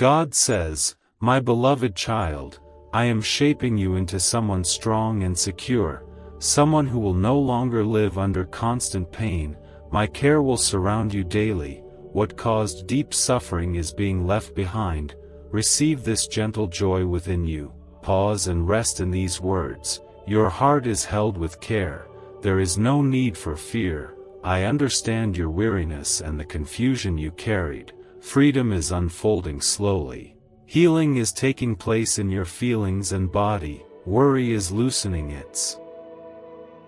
God says, "My beloved child, I am shaping you into someone strong and secure, someone who will no longer live under constant pain. My care will surround you daily. What caused deep suffering is being left behind. Receive this gentle joy within you." Pause and rest in these words. Your heart is held with care. There is no need for fear. I understand your weariness and the confusion you carried. Freedom is unfolding slowly. Healing is taking place in your feelings and body. Worry is loosening its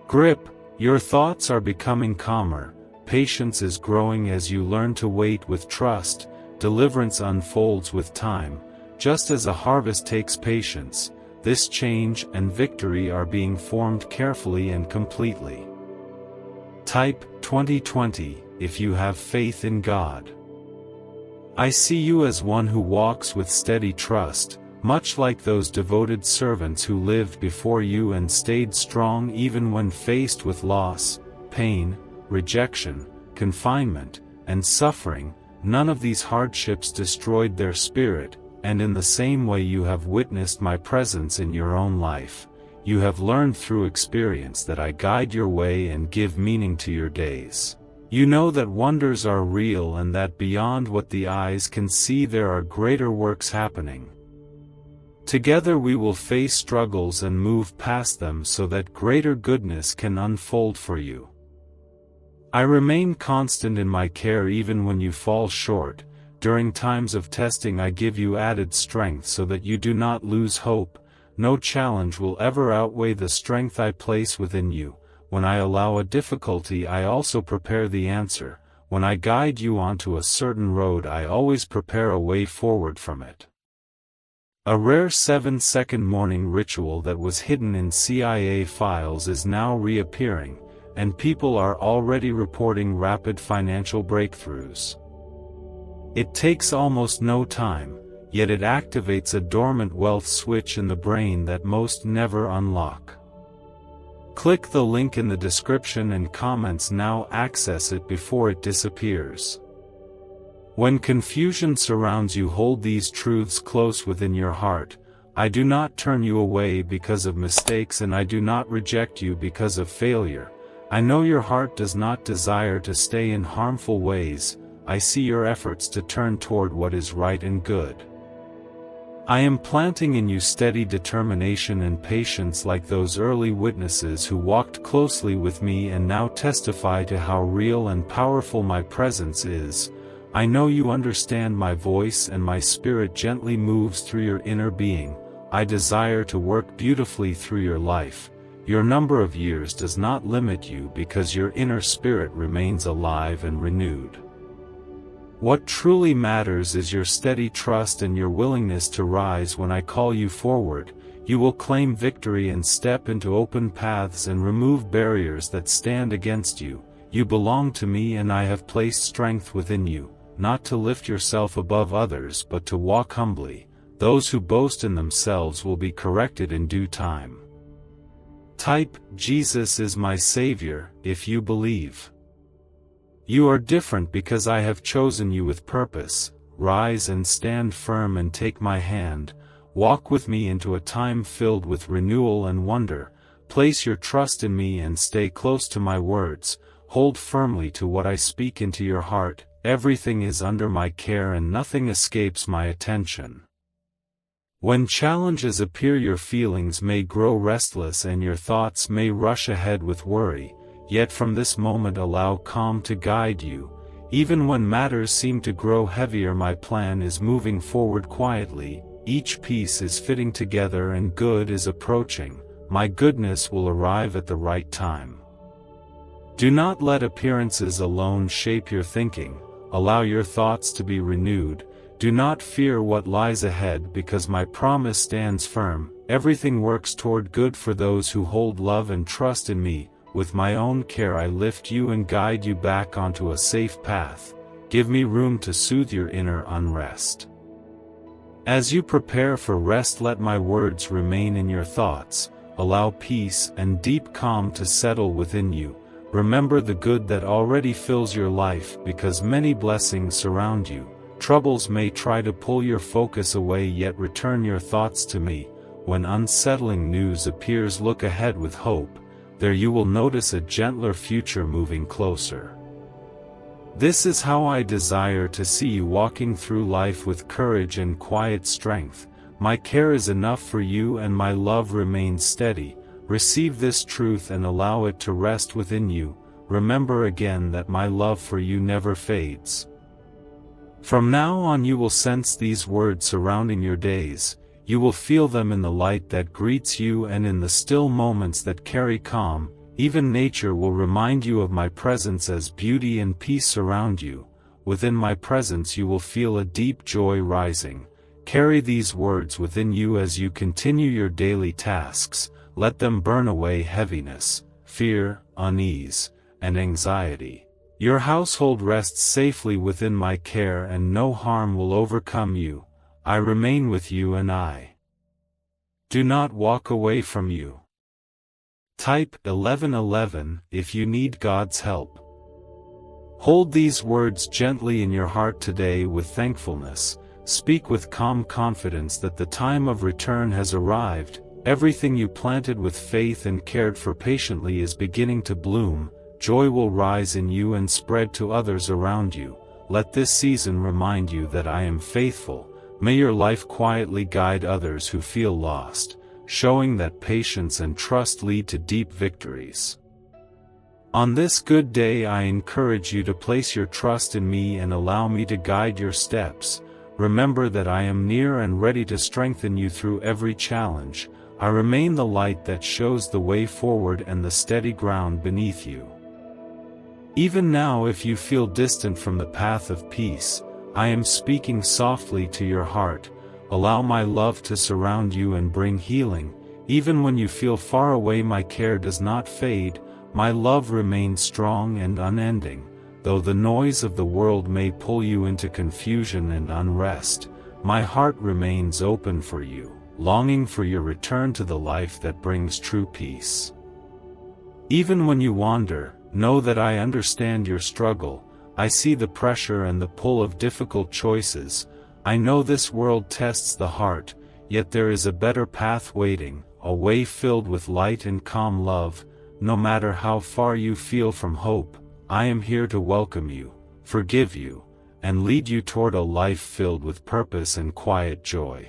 grip. Your thoughts are becoming calmer. Patience is growing as you learn to wait with trust. Deliverance unfolds with time. Just as a harvest takes patience, this change and victory are being formed carefully and completely. Type 2020 if you have faith in God. I see you as one who walks with steady trust, much like those devoted servants who lived before you and stayed strong even when faced with loss, pain, rejection, confinement, and suffering. None of these hardships destroyed their spirit, and in the same way you have witnessed my presence in your own life. You have learned through experience that I guide your way and give meaning to your days. You know that wonders are real and that beyond what the eyes can see there are greater works happening. Together we will face struggles and move past them so that greater goodness can unfold for you. I remain constant in my care even when you fall short. During times of testing I give you added strength so that you do not lose hope. No challenge will ever outweigh the strength I place within you. When I allow a difficulty I also prepare the answer. When I guide you onto a certain road I always prepare a way forward from it. A rare 7-second morning ritual that was hidden in CIA files is now reappearing, and people are already reporting rapid financial breakthroughs. It takes almost no time, yet it activates a dormant wealth switch in the brain that most never unlock. Click the link in the description and comments now. Access it before it disappears. When confusion surrounds you, hold these truths close within your heart. I do not turn you away because of mistakes, and I do not reject you because of failure. I know your heart does not desire to stay in harmful ways. I see your efforts to turn toward what is right and good. I am planting in you steady determination and patience like those early witnesses who walked closely with me and now testify to how real and powerful my presence is. I know you understand my voice, and my spirit gently moves through your inner being. I desire to work beautifully through your life. Your number of years does not limit you because your inner spirit remains alive and renewed. What truly matters is your steady trust and your willingness to rise when I call you forward. You will claim victory and step into open paths and remove barriers that stand against you. You belong to me, and I have placed strength within you, not to lift yourself above others but to walk humbly. Those who boast in themselves will be corrected in due time. Type, Jesus is my Savior, if you believe. You are different because I have chosen you with purpose. Rise and stand firm and take my hand. Walk with me into a time filled with renewal and wonder. Place your trust in me and stay close to my words. Hold firmly to what I speak into your heart. Everything is under my care and nothing escapes my attention. When challenges appear, your feelings may grow restless and your thoughts may rush ahead with worry. Yet from this moment allow calm to guide you. Even when matters seem to grow heavier, my plan is moving forward quietly. Each piece is fitting together and good is approaching. My goodness will arrive at the right time. Do not let appearances alone shape your thinking. Allow your thoughts to be renewed. Do not fear what lies ahead because my promise stands firm. Everything works toward good for those who hold love and trust in me. With my own care I lift you and guide you back onto a safe path. Give me room to soothe your inner unrest. As you prepare for rest, let my words remain in your thoughts. Allow peace and deep calm to settle within you. Remember the good that already fills your life because many blessings surround you. Troubles may try to pull your focus away, yet return your thoughts to me. When unsettling news appears, look ahead with hope. There you will notice a gentler future moving closer. This is how I desire to see you walking through life, with courage and quiet strength. My care is enough for you and my love remains steady. Receive this truth and allow it to rest within you. Remember again that my love for you never fades. From now on you will sense these words surrounding your days. You will feel them in the light that greets you and in the still moments that carry calm. Even nature will remind you of my presence as beauty and peace surround you. Within my presence you will feel a deep joy rising. Carry these words within you as you continue your daily tasks. Let them burn away heaviness, fear, unease, and anxiety. Your household rests safely within my care and no harm will overcome you. I remain with you and I do not walk away from you. Type 1111 if you need God's help. Hold these words gently in your heart today with thankfulness. Speak with calm confidence that the time of return has arrived. Everything you planted with faith and cared for patiently is beginning to bloom. Joy will rise in you and spread to others around you. Let this season remind you that I am faithful. May your life quietly guide others who feel lost, showing that patience and trust lead to deep victories. On this good day I encourage you to place your trust in me and allow me to guide your steps. Remember that I am near and ready to strengthen you through every challenge. I remain the light that shows the way forward and the steady ground beneath you. Even now, if you feel distant from the path of peace, I am speaking softly to your heart. Allow my love to surround you and bring healing. Even when you feel far away, my care does not fade. My love remains strong and unending. Though the noise of the world may pull you into confusion and unrest, my heart remains open for you, longing for your return to the life that brings true peace. Even when you wander, know that I understand your struggle. I see the pressure and the pull of difficult choices. I know this world tests the heart, yet there is a better path waiting, a way filled with light and calm love. No matter how far you feel from hope, I am here to welcome you, forgive you, and lead you toward a life filled with purpose and quiet joy.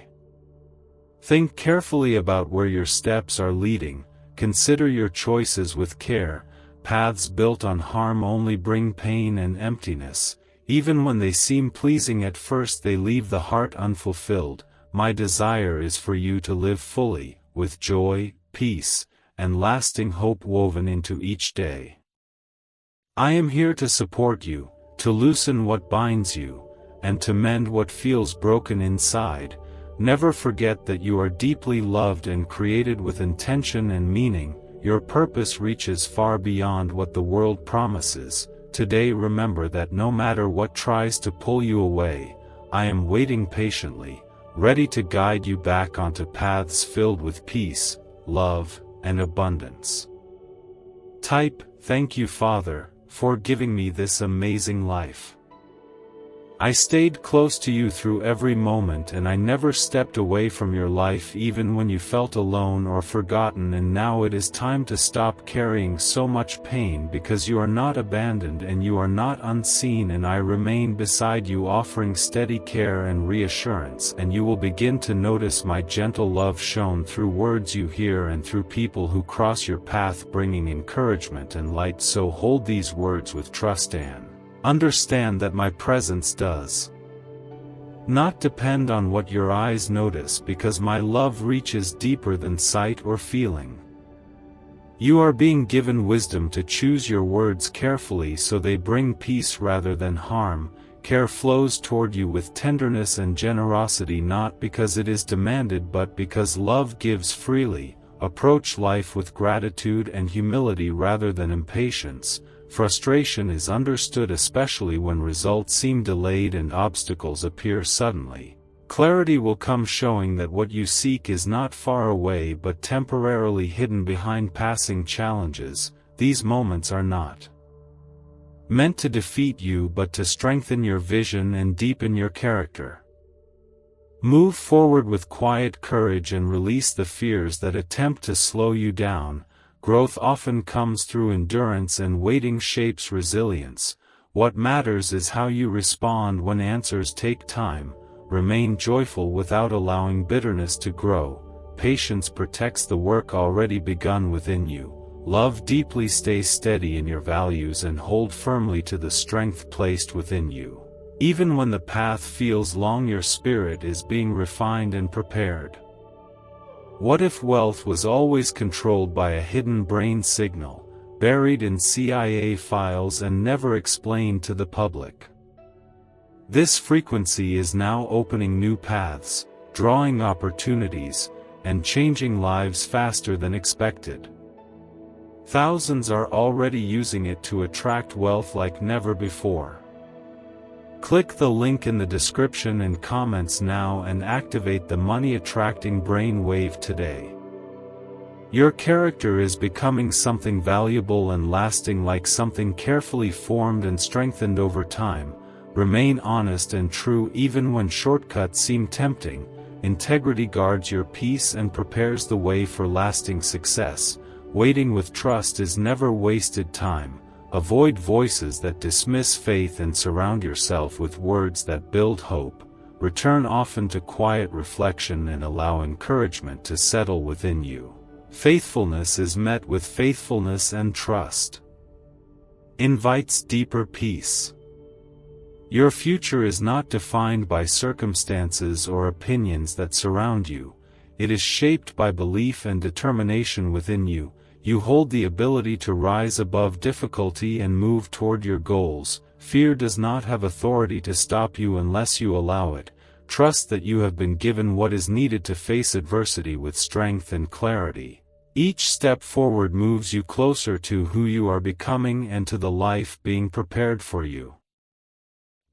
Think carefully about where your steps are leading. Consider your choices with care. Paths built on harm only bring pain and emptiness. Even when they seem pleasing at first, they leave the heart unfulfilled. My desire is for you to live fully, with joy, peace, and lasting hope woven into each day. I am here to support you, to loosen what binds you, and to mend what feels broken inside. Never forget that you are deeply loved and created with intention and meaning. Your purpose reaches far beyond what the world promises. Today remember that no matter what tries to pull you away, I am waiting patiently, ready to guide you back onto paths filled with peace, love, and abundance. Type, "Thank you, Father, for giving me this amazing life. I stayed close to you through every moment and I never stepped away from your life even when you felt alone or forgotten, and now it is time to stop carrying so much pain, because you are not abandoned and you are not unseen, and I remain beside you offering steady care and reassurance, and you will begin to notice my gentle love shown through words you hear and through people who cross your path, bringing encouragement and light. So hold these words with trust and understand that my presence does not depend on what your eyes notice, because my love reaches deeper than sight or feeling. You are being given wisdom to choose your words carefully so they bring peace rather than harm. Care flows toward you with tenderness and generosity, not because it is demanded but because love gives freely. Approach life with gratitude and humility rather than impatience. Frustration is understood, especially when results seem delayed and obstacles appear suddenly. Clarity will come, showing that what you seek is not far away but temporarily hidden behind passing challenges. These moments are not meant to defeat you but to strengthen your vision and deepen your character. Move forward with quiet courage and release the fears that attempt to slow you down. Growth often comes through endurance, and waiting shapes resilience. What matters is how you respond when answers take time. Remain joyful without allowing bitterness to grow. Patience protects the work already begun within you. Love deeply, stay steady in your values, and hold firmly to the strength placed within you. Even when the path feels long, your spirit is being refined and prepared. What if wealth was always controlled by a hidden brain signal, buried in CIA files and never explained to the public? This frequency is now opening new paths, drawing opportunities, and changing lives faster than expected. Thousands are already using it to attract wealth like never before. Click the link in the description and comments now and activate the money-attracting brain wave today. Your character is becoming something valuable and lasting, like something carefully formed and strengthened over time. Remain honest and true even when shortcuts seem tempting. Integrity guards your peace and prepares the way for lasting success. Waiting with trust is never wasted time. Avoid voices that dismiss faith and surround yourself with words that build hope. Return often to quiet reflection and allow encouragement to settle within you. Faithfulness is met with faithfulness, and trust invites deeper peace. Your future is not defined by circumstances or opinions that surround you. It is shaped by belief and determination within you. You hold the ability to rise above difficulty and move toward your goals. Fear does not have authority to stop you unless you allow it. Trust that you have been given what is needed to face adversity with strength and clarity. Each step forward moves you closer to who you are becoming and to the life being prepared for you.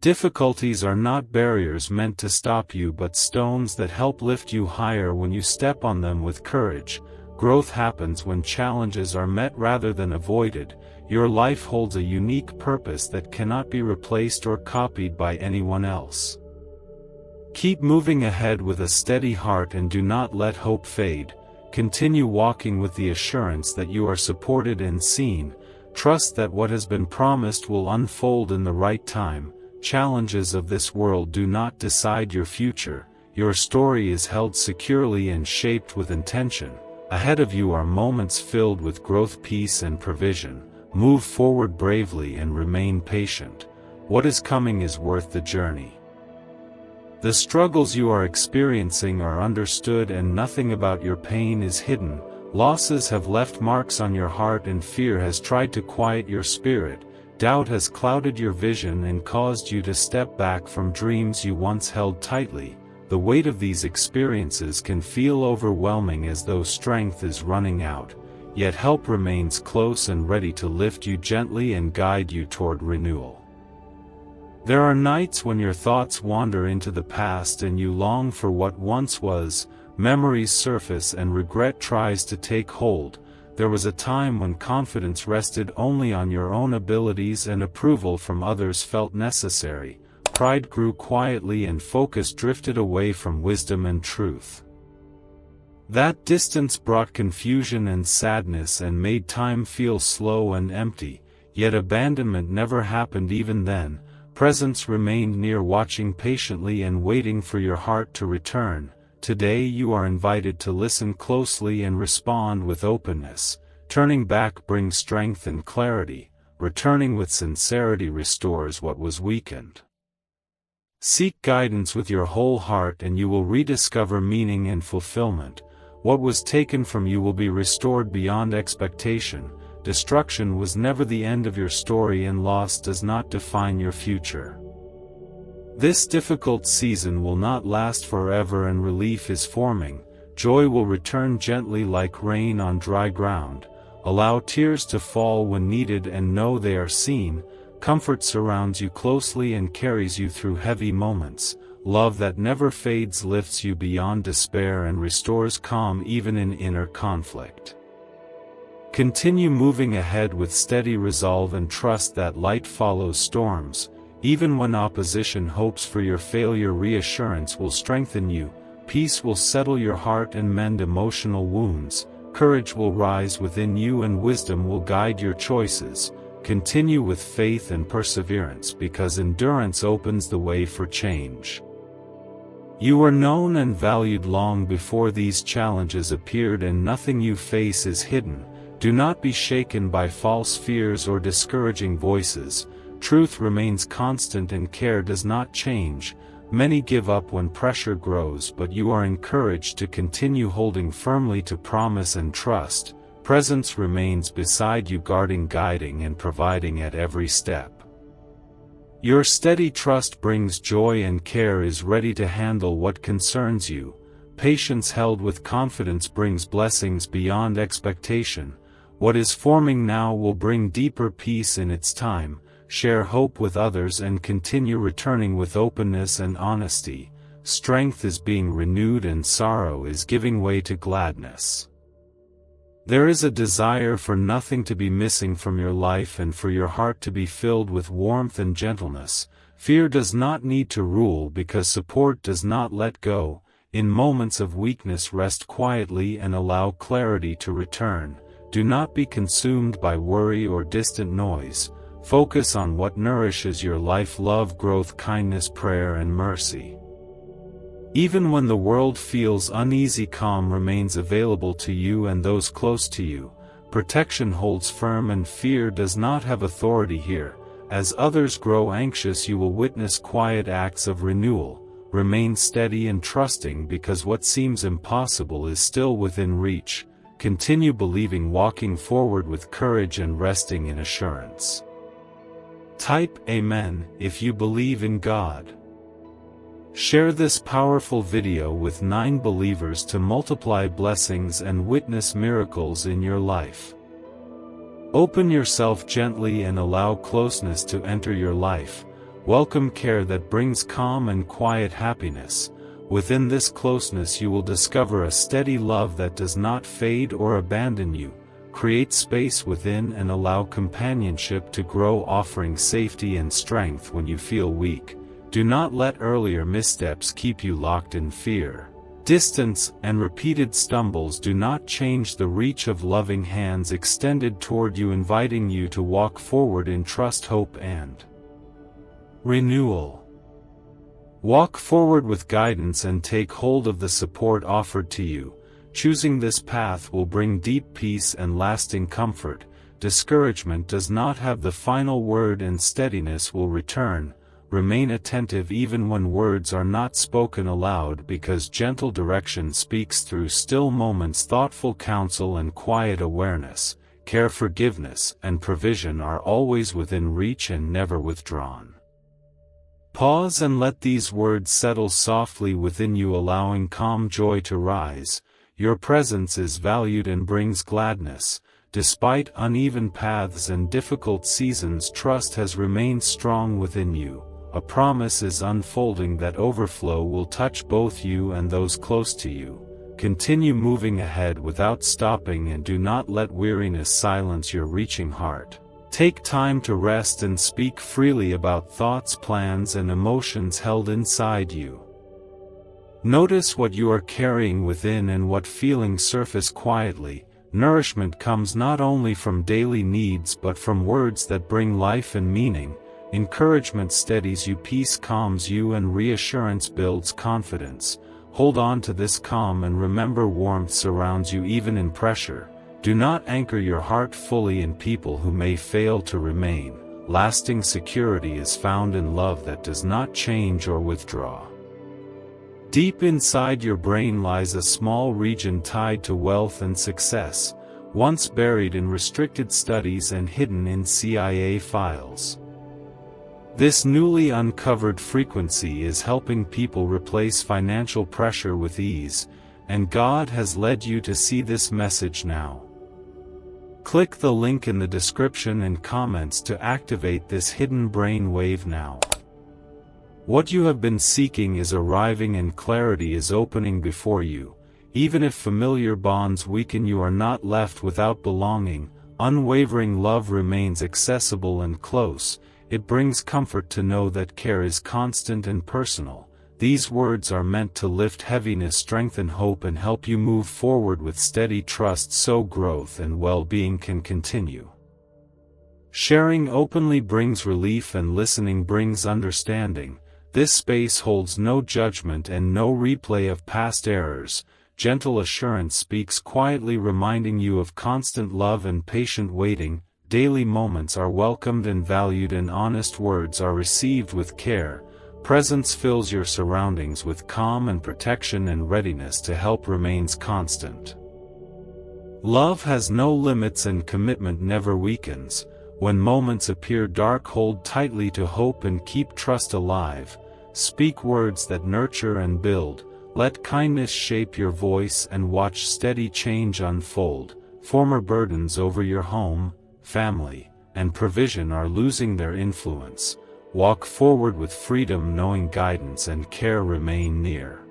Difficulties are not barriers meant to stop you, but stones that help lift you higher when you step on them with courage. Growth happens when challenges are met rather than avoided. Your life holds a unique purpose that cannot be replaced or copied by anyone else. Keep moving ahead with a steady heart and do not let hope fade. Continue walking with the assurance that you are supported and seen. Trust that what has been promised will unfold in the right time. Challenges of this world do not decide your future. Your story is held securely and shaped with intention. Ahead of you are moments filled with growth, peace, and provision. Move forward bravely and remain patient. What is coming is worth the journey. The struggles you are experiencing are understood, and nothing about your pain is hidden. Losses have left marks on your heart, and fear has tried to quiet your spirit. Doubt has clouded your vision and caused you to step back from dreams you once held tightly. The weight of these experiences can feel overwhelming, as though strength is running out, yet help remains close and ready to lift you gently and guide you toward renewal. There are nights when your thoughts wander into the past and you long for what once was. Memories surface and regret tries to take hold. There was a time when confidence rested only on your own abilities and approval from others felt necessary. Pride grew quietly and focus drifted away from wisdom and truth. That distance brought confusion and sadness and made time feel slow and empty, yet abandonment never happened even then. Presence remained near, watching patiently and waiting for your heart to return. Today you are invited to listen closely and respond with openness. Turning back brings strength and clarity. Returning with sincerity restores what was weakened. Seek guidance with your whole heart and you will rediscover meaning and fulfillment. What was taken from you will be restored beyond expectation. Destruction was never the end of your story, and loss does not define your future. This difficult season will not last forever, and relief is forming. Joy will return gently like rain on dry ground. Allow tears to fall when needed and know they are seen. Comfort surrounds you closely and carries you through heavy moments. Love that never fades lifts you beyond despair and restores calm even in inner conflict. Continue moving ahead with steady resolve and trust that light follows storms. Even when opposition hopes for your failure, reassurance will strengthen you, peace will settle your heart and mend emotional wounds, courage will rise within you and wisdom will guide your choices. Continue with faith and perseverance because endurance opens the way for change. You were known and valued long before these challenges appeared, and nothing you face is hidden. Do not be shaken by false fears or discouraging voices. Truth remains constant and care does not change. Many give up when pressure grows, but you are encouraged to continue holding firmly to promise and trust. Presence remains beside you, guarding, guiding, and providing at every step. Your steady trust brings joy and care is ready to handle what concerns you. Patience held with confidence brings blessings beyond expectation. What is forming now will bring deeper peace in its time. Share hope with others and continue returning with openness and honesty. Strength is being renewed and sorrow is giving way to gladness. There is a desire for nothing to be missing from your life and for your heart to be filled with warmth and gentleness. Fear does not need to rule because support does not let go. In moments of weakness, rest quietly and allow clarity to return. Do not be consumed by worry or distant noise. Focus on what nourishes your life: love, growth, kindness, prayer, and mercy. Even when the world feels uneasy, calm remains available to you and those close to you. Protection holds firm and fear does not have authority here. As others grow anxious, you will witness quiet acts of renewal. Remain steady and trusting because what seems impossible is still within reach. Continue believing, walking forward with courage and resting in assurance. Type Amen if you believe in God. Share this powerful video with 9 believers to multiply blessings and witness miracles in your life. Open yourself gently and allow closeness to enter your life. Welcome care that brings calm and quiet happiness. Within this closeness you will discover a steady love that does not fade or abandon you. Create space within and allow companionship to grow, offering safety and strength when you feel weak. Do not let earlier missteps keep you locked in fear. Distance and repeated stumbles do not change the reach of loving hands extended toward you, inviting you to walk forward in trust, hope, and renewal. Walk forward with guidance and take hold of the support offered to you. Choosing this path will bring deep peace and lasting comfort. Discouragement does not have the final word and steadiness will return. Remain attentive even when words are not spoken aloud, because gentle direction speaks through still moments. Thoughtful counsel and quiet awareness, care, forgiveness, and provision are always within reach and never withdrawn. Pause and let these words settle softly within you, allowing calm joy to rise. Your presence is valued and brings gladness. Despite uneven paths and difficult seasons, trust has remained strong within you. A promise is unfolding that overflow will touch both you and those close to you. Continue moving ahead without stopping and do not let weariness silence your reaching heart. Take time to rest and speak freely about thoughts, plans, and emotions held inside you. Notice what you are carrying within and what feelings surface quietly. Nourishment comes not only from daily needs but from words that bring life and meaning. Encouragement steadies you, peace calms you, and reassurance builds confidence. Hold on to this calm and remember, warmth surrounds you even in pressure. Do not anchor your heart fully in people who may fail to remain. Lasting security is found in love that does not change or withdraw. Deep inside your brain lies a small region tied to wealth and success, once buried in restricted studies and hidden in CIA files. This newly uncovered frequency is helping people replace financial pressure with ease, and God has led you to see this message now. Click the link in the description and comments to activate this hidden brain wave now. What you have been seeking is arriving and clarity is opening before you. Even if familiar bonds weaken, you are not left without belonging. Unwavering love remains accessible and close. It brings comfort to know that care is constant and personal. These words are meant to lift heaviness, strengthen hope, and help you move forward with steady trust so growth and well-being can continue. Sharing openly brings relief and listening brings understanding. This space holds no judgment and no replay of past errors. Gentle assurance speaks quietly, reminding you of constant love and patient waiting. Daily moments are welcomed and valued, and honest words are received with care. Presence fills your surroundings with calm and protection, and readiness to help remains constant. Love has no limits and commitment never weakens. When moments appear dark, hold tightly to hope and keep trust alive. Speak words that nurture and build. Let kindness shape your voice and watch steady change unfold. Former burdens over your home, family, and provision are losing their influence. Walk forward with freedom, knowing guidance and care remain near.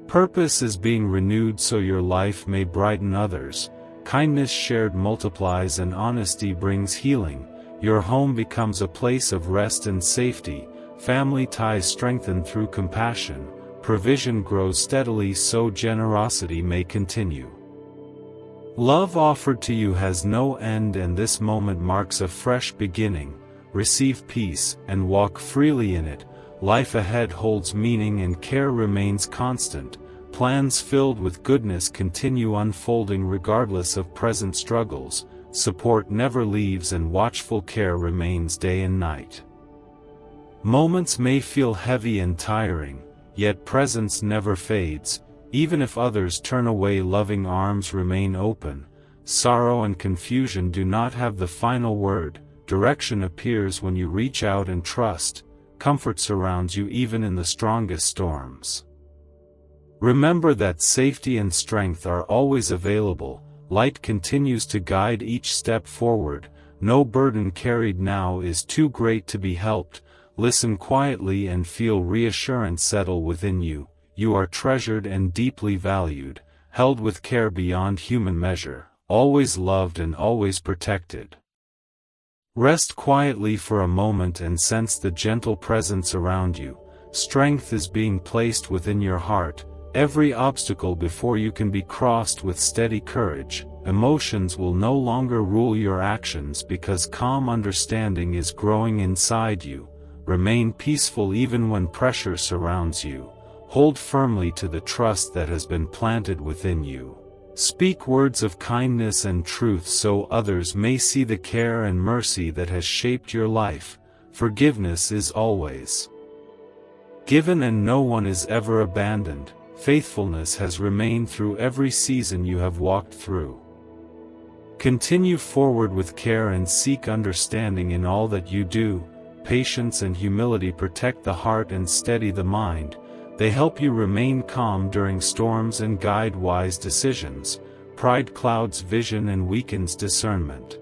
Purpose is being renewed so your life may brighten others. Kindness shared multiplies and honesty brings healing. Your home becomes a place of rest and safety. Family ties strengthen through compassion. Provision grows steadily so generosity may continue. Love offered to you has no end, and this moment marks a fresh beginning. Receive peace and walk freely in it. Life ahead holds meaning and care remains constant. Plans filled with goodness continue unfolding regardless of present struggles. Support never leaves and watchful care remains day and night. Moments may feel heavy and tiring, yet presence never fades. Even if others turn away, loving arms remain open. Sorrow and confusion do not have the final word. Direction appears when you reach out and trust. Comfort surrounds you even in the strongest storms. Remember that safety and strength are always available. Light continues to guide each step forward. No burden carried now is too great to be helped. Listen quietly and feel reassurance settle within you. You are treasured and deeply valued, held with care beyond human measure, always loved and always protected. Rest quietly for a moment and sense the gentle presence around you. Strength is being placed within your heart. Every obstacle before you can be crossed with steady courage. Emotions will no longer rule your actions because calm understanding is growing inside you. Remain peaceful even when pressure surrounds you. Hold firmly to the trust that has been planted within you. Speak words of kindness and truth so others may see the care and mercy that has shaped your life. Forgiveness is always given and no one is ever abandoned. Faithfulness has remained through every season you have walked through. Continue forward with care and seek understanding in all that you do. Patience and humility protect the heart and steady the mind. They help you remain calm during storms and guide wise decisions. Pride clouds vision and weakens discernment.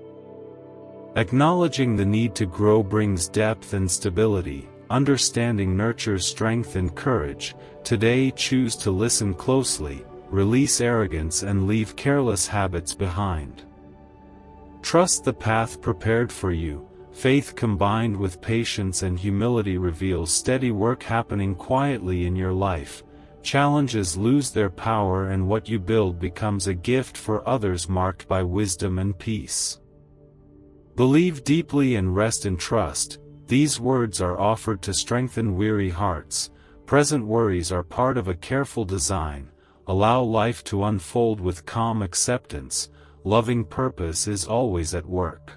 Acknowledging the need to grow brings depth and stability. Understanding nurtures strength and courage. Today choose to listen closely, release arrogance and leave careless habits behind. Trust the path prepared for you. Faith combined with patience and humility reveals steady work happening quietly in your life. Challenges lose their power and what you build becomes a gift for others marked by wisdom and peace. Believe deeply and rest in trust. These words are offered to strengthen weary hearts. Present worries are part of a careful design. Allow life to unfold with calm acceptance. Loving purpose is always at work.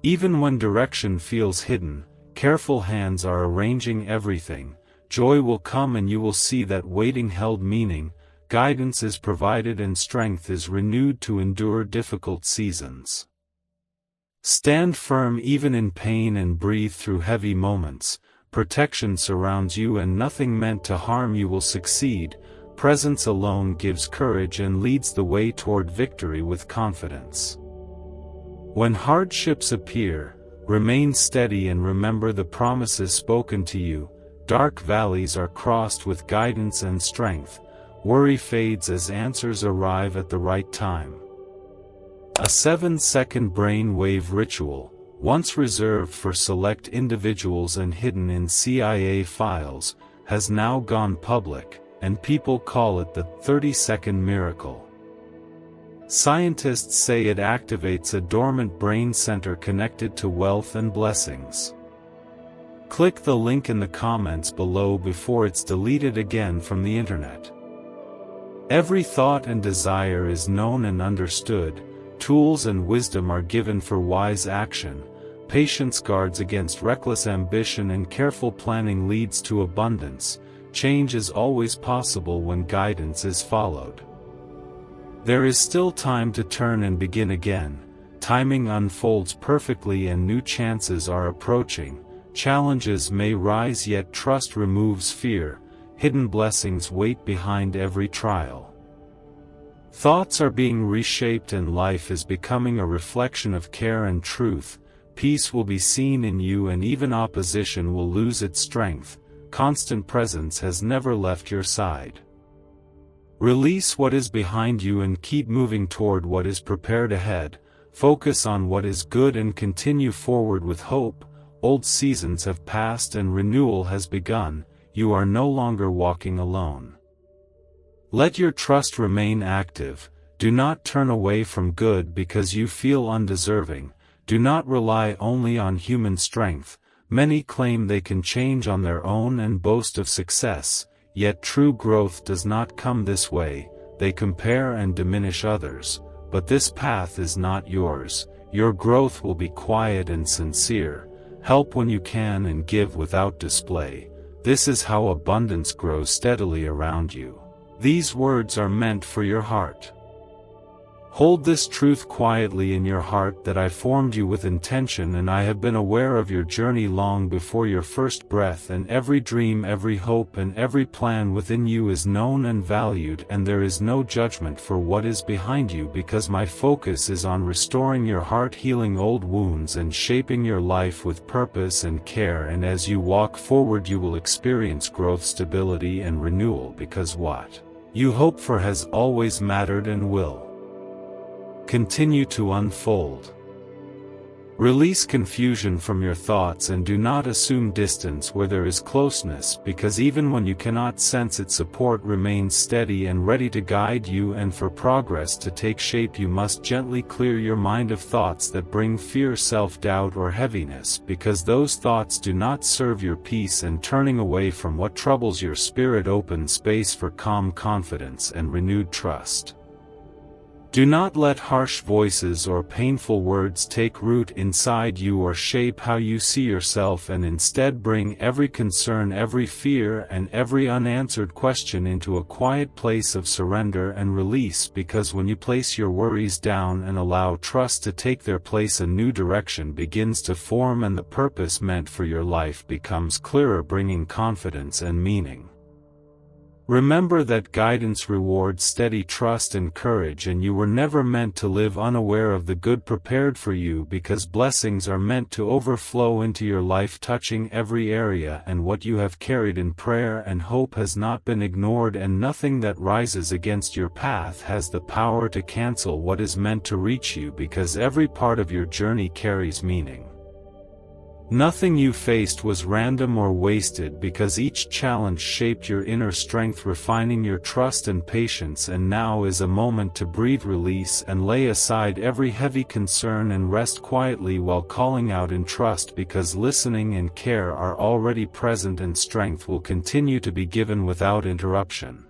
Even when direction feels hidden, careful hands are arranging everything. Joy will come and you will see that waiting held meaning. Guidance is provided and strength is renewed to endure difficult seasons. Stand firm even in pain and breathe through heavy moments. Protection surrounds you and nothing meant to harm you will succeed. Presence alone gives courage and leads the way toward victory with confidence. When hardships appear, remain steady and remember the promises spoken to you. Dark valleys are crossed with guidance and strength. worry fades as answers arrive at the right time. A 7-second brain wave ritual, once reserved for select individuals and hidden in CIA files, has now gone public, and people call it the 30-second miracle. Scientists say it activates a dormant brain center connected to wealth and blessings. Click the link in the comments below before it's deleted again from the internet. Every thought and desire is known and understood, tools and wisdom are given for wise action, patience guards against reckless ambition, and careful planning leads to abundance. Change is always possible when guidance is followed. There is still time to turn and begin again. Timing unfolds perfectly and new chances are approaching. Challenges may rise, yet trust removes fear. Hidden blessings wait behind every trial. Thoughts are being reshaped and life is becoming a reflection of care and truth. Peace will be seen in you and even opposition will lose its strength. Constant presence has never left your side. Release what is behind you and keep moving toward what is prepared ahead. Focus on what is good and continue forward with hope. Old seasons have passed and renewal has begun. You are no longer walking alone. Let your trust remain active. Do not turn away from good because you feel undeserving. Do not rely only on human strength. Many claim they can change on their own and boast of success. Yet true growth does not come this way. They compare and diminish others, but this path is not yours. Your growth will be quiet and sincere. Help when you can and give without display. This is how abundance grows steadily around you. These words are meant for your heart. Hold this truth quietly in your heart that I formed you with intention, and I have been aware of your journey long before your first breath, and every dream, every hope, and every plan within you is known and valued, and there is no judgment for what is behind you because my focus is on restoring your heart, healing old wounds, and shaping your life with purpose and care. And as you walk forward you will experience growth, stability, and renewal because what you hope for has always mattered and will continue to unfold. Release confusion from your thoughts and do not assume distance where there is closeness, because even when you cannot sense it, support remains steady and ready to guide you. And for progress to take shape you must gently clear your mind of thoughts that bring fear, self-doubt, or heaviness, because those thoughts do not serve your peace, and turning away from what troubles your spirit opens space for calm confidence and renewed trust. Do not let harsh voices or painful words take root inside you or shape how you see yourself, and instead bring every concern, every fear, and every unanswered question into a quiet place of surrender and release, because when you place your worries down and allow trust to take their place, a new direction begins to form and the purpose meant for your life becomes clearer, bringing confidence and meaning. Remember that guidance rewards steady trust and courage, and you were never meant to live unaware of the good prepared for you, because blessings are meant to overflow into your life, touching every area, and what you have carried in prayer and hope has not been ignored, and nothing that rises against your path has the power to cancel what is meant to reach you, because every part of your journey carries meaning. Nothing you faced was random or wasted, because each challenge shaped your inner strength, refining your trust and patience. And now is a moment to breathe, release, and lay aside every heavy concern and rest quietly while calling out in trust, because listening and care are already present and strength will continue to be given without interruption.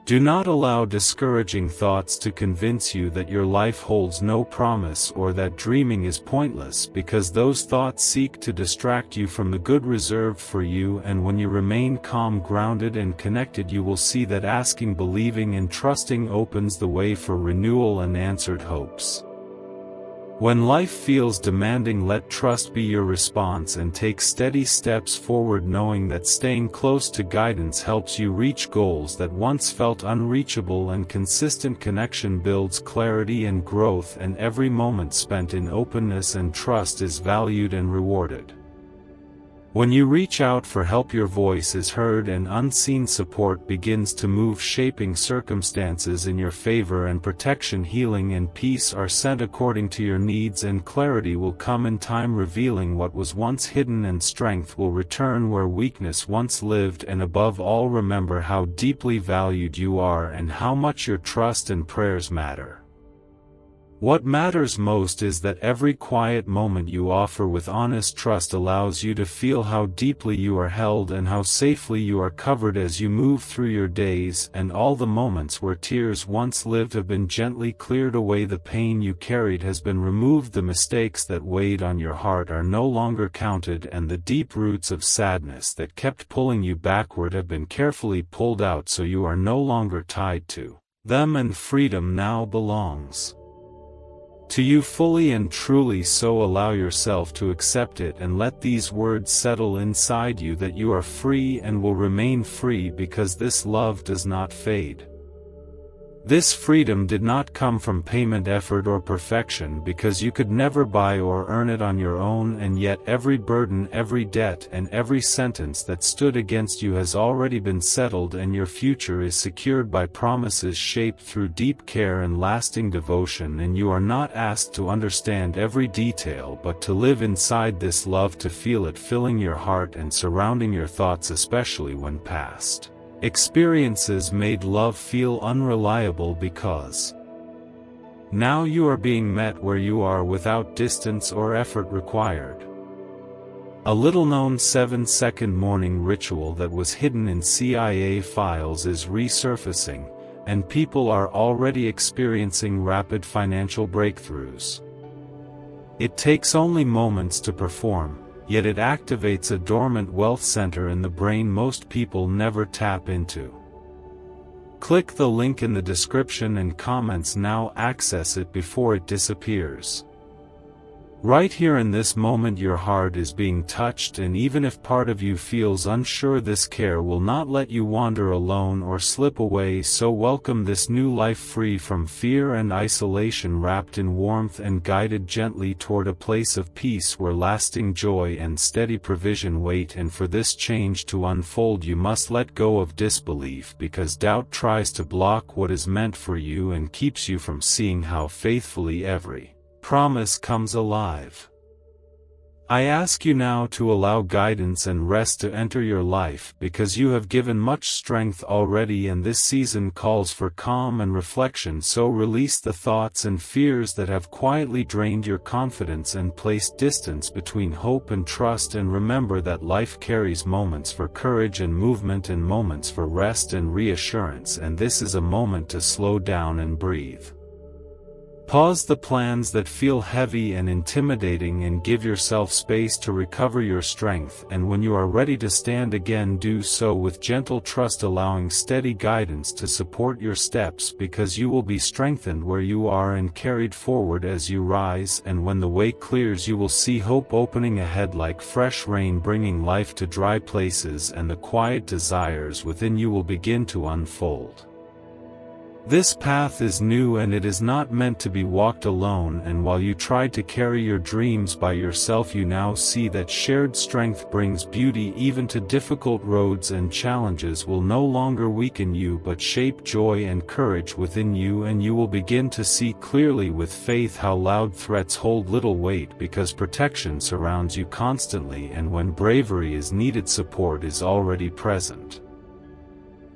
Do not allow discouraging thoughts to convince you that your life holds no promise or that dreaming is pointless, because those thoughts seek to distract you from the good reserved for you. And when you remain calm, grounded, and connected, you will see that asking, believing, and trusting opens the way for renewal and answered hopes. When life feels demanding, let trust be your response, and take steady steps forward, knowing that staying close to guidance helps you reach goals that once felt unreachable, and consistent connection builds clarity and growth, and every moment spent in openness and trust is valued and rewarded. When you reach out for help, your voice is heard and unseen support begins to move, shaping circumstances in your favor, and protection, healing, and peace are sent according to your needs, and clarity will come in time, revealing what was once hidden, and strength will return where weakness once lived. And above all, remember how deeply valued you are and how much your trust and prayers matter. What matters most is that every quiet moment you offer with honest trust allows you to feel how deeply you are held and how safely you are covered as you move through your days, and all the moments where tears once lived have been gently cleared away, the pain you carried has been removed, the mistakes that weighed on your heart are no longer counted, and the deep roots of sadness that kept pulling you backward have been carefully pulled out, so you are no longer tied to them, and freedom now belongs to you fully and truly. So allow yourself to accept it and let these words settle inside you, that you are free and will remain free, because this love does not fade. This freedom did not come from payment, effort, or perfection, because you could never buy or earn it on your own, and yet every burden, every debt, and every sentence that stood against you has already been settled, and your future is secured by promises shaped through deep care and lasting devotion. And you are not asked to understand every detail, but to live inside this love, to feel it filling your heart and surrounding your thoughts, especially when past experiences made love feel unreliable, because now you are being met where you are without distance or effort required. A little-known 7-second morning ritual that was hidden in CIA files is resurfacing, and people are already experiencing rapid financial breakthroughs. It takes only moments to perform, yet it activates a dormant wealth center in the brain most people never tap into. Click the link in the description and comments now. Access it before it disappears. Right here in this moment your heart is being touched, and even if part of you feels unsure, this care will not let you wander alone or slip away. So welcome this new life, free from fear and isolation, wrapped in warmth and guided gently toward a place of peace where lasting joy and steady provision wait. And for this change to unfold, you must let go of disbelief, because doubt tries to block what is meant for you and keeps you from seeing how faithfully every promise comes alive. I ask you now to allow guidance and rest to enter your life, because you have given much strength already, and this season calls for calm and reflection. So release the thoughts and fears that have quietly drained your confidence and placed distance between hope and trust, and remember that life carries moments for courage and movement, and moments for rest and reassurance, and this is a moment to slow down and breathe. Pause the plans that feel heavy and intimidating, and give yourself space to recover your strength, and when you are ready to stand again, do so with gentle trust, allowing steady guidance to support your steps, because you will be strengthened where you are and carried forward as you rise. And when the way clears, you will see hope opening ahead like fresh rain, bringing life to dry places, and the quiet desires within you will begin to unfold. This path is new, and it is not meant to be walked alone, and while you tried to carry your dreams by yourself, you now see that shared strength brings beauty even to difficult roads, and challenges will no longer weaken you but shape joy and courage within you, and you will begin to see clearly with faith how loud threats hold little weight, because protection surrounds you constantly, and when bravery is needed, support is already present.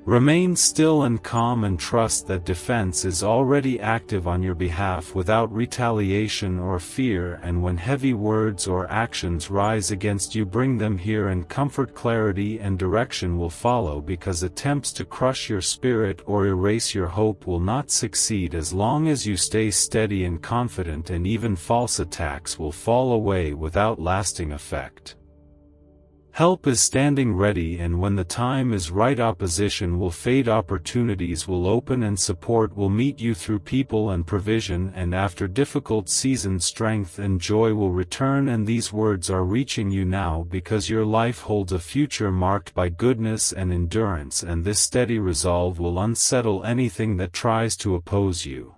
Remain still and calm, and trust that defense is already active on your behalf without retaliation or fear. And when heavy words or actions rise against you, bring them here, and comfort, clarity, and direction will follow, because attempts to crush your spirit or erase your hope will not succeed as long as you stay steady and confident, and even false attacks will fall away without lasting effect. Help is standing ready, and when the time is right, opposition will fade, opportunities will open, and support will meet you through people and provision. And after difficult seasons, strength and joy will return. And these words are reaching you now, because your life holds a future marked by goodness and endurance, and this steady resolve will unsettle anything that tries to oppose you.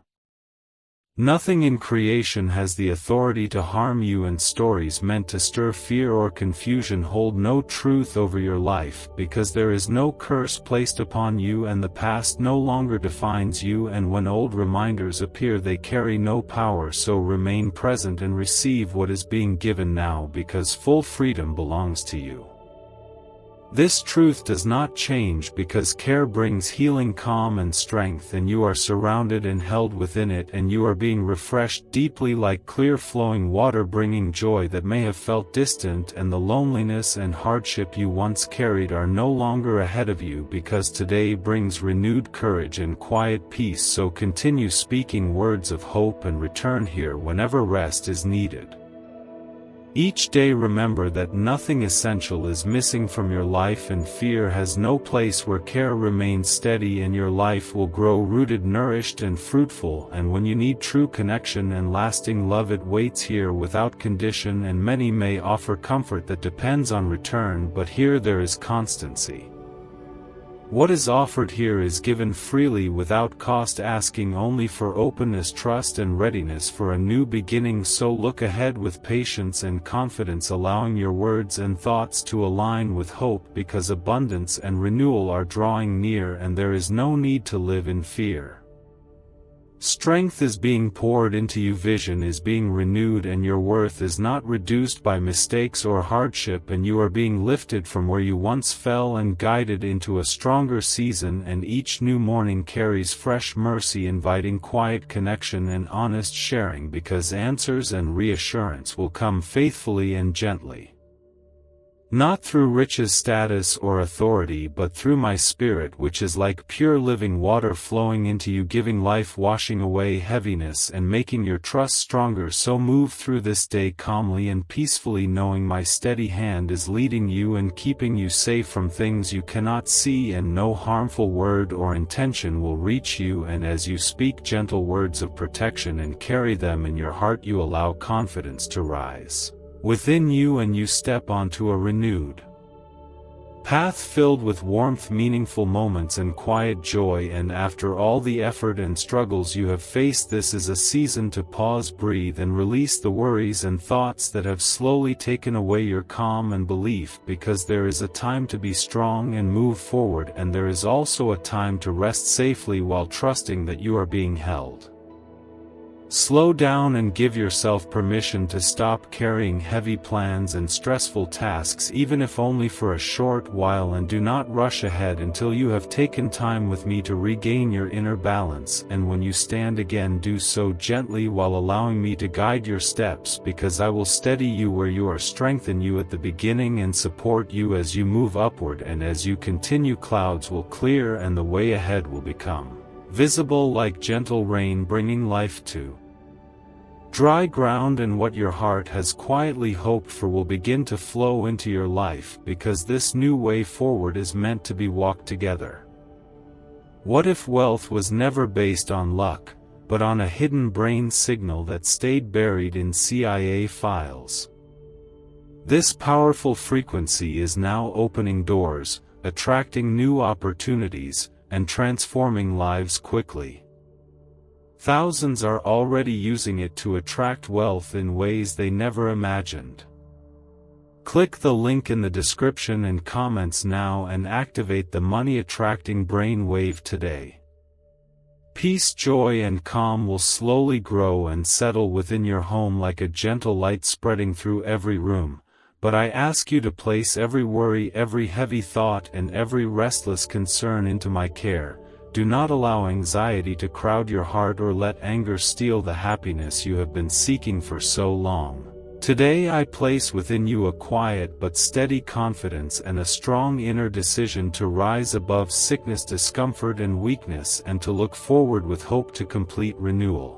Nothing in creation has the authority to harm you, and stories meant to stir fear or confusion hold no truth over your life, because there is no curse placed upon you and the past no longer defines you, and when old reminders appear they carry no power. So remain present and receive what is being given now, because full freedom belongs to you. This truth does not change, because care brings healing, calm and strength, and you are surrounded and held within it, and you are being refreshed deeply like clear flowing water, bringing joy that may have felt distant, and the loneliness and hardship you once carried are no longer ahead of you, because today brings renewed courage and quiet peace. So continue speaking words of hope and return here whenever rest is needed. Each day remember that nothing essential is missing from your life, and fear has no place where care remains steady, and your life will grow rooted, nourished and fruitful. And when you need true connection and lasting love, it waits here without condition, and many may offer comfort that depends on return, but here there is constancy. What is offered here is given freely without cost, asking only for openness, trust and readiness for a new beginning. So look ahead with patience and confidence, allowing your words and thoughts to align with hope, because abundance and renewal are drawing near, and there is no need to live in fear. Strength is being poured into you, vision is being renewed, and your worth is not reduced by mistakes or hardship, and you are being lifted from where you once fell and guided into a stronger season. And each new morning carries fresh mercy, inviting quiet connection and honest sharing, because answers and reassurance will come faithfully and gently. Not through riches, status or authority, but through my spirit, which is like pure living water flowing into you, giving life, washing away heaviness and making your trust stronger. So move through this day calmly and peacefully, knowing my steady hand is leading you and keeping you safe from things you cannot see, and no harmful word or intention will reach you. And as you speak gentle words of protection and carry them in your heart, you allow confidence to rise within you, and you step onto a renewed path filled with warmth, meaningful moments and quiet joy. And after all the effort and struggles you have faced, this is a season to pause, breathe and release the worries and thoughts that have slowly taken away your calm and belief, because there is a time to be strong and move forward, and there is also a time to rest safely while trusting that you are being held. Slow down and give yourself permission to stop carrying heavy plans and stressful tasks, even if only for a short while, and do not rush ahead until you have taken time with me to regain your inner balance. And when you stand again, do so gently while allowing me to guide your steps, because I will steady you where you are, strengthen you at the beginning and support you as you move upward. And as you continue, clouds will clear and the way ahead will become visible like gentle rain, bringing life to dry ground, and what your heart has quietly hoped for will begin to flow into your life, because this new way forward is meant to be walked together. What if wealth was never based on luck, but on a hidden brain signal that stayed buried in CIA files? This powerful frequency is now opening doors, attracting new opportunities, and transforming lives quickly. Thousands are already using it to attract wealth in ways they never imagined. Click the link in the description and comments now and activate the money-attracting brain wave today. Peace, joy and calm will slowly grow and settle within your home like a gentle light spreading through every room. But I ask you to place every worry, every heavy thought and every restless concern into my care. Do not allow anxiety to crowd your heart or let anger steal the happiness you have been seeking for so long. Today I place within you a quiet but steady confidence and a strong inner decision to rise above sickness, discomfort and weakness, and to look forward with hope to complete renewal.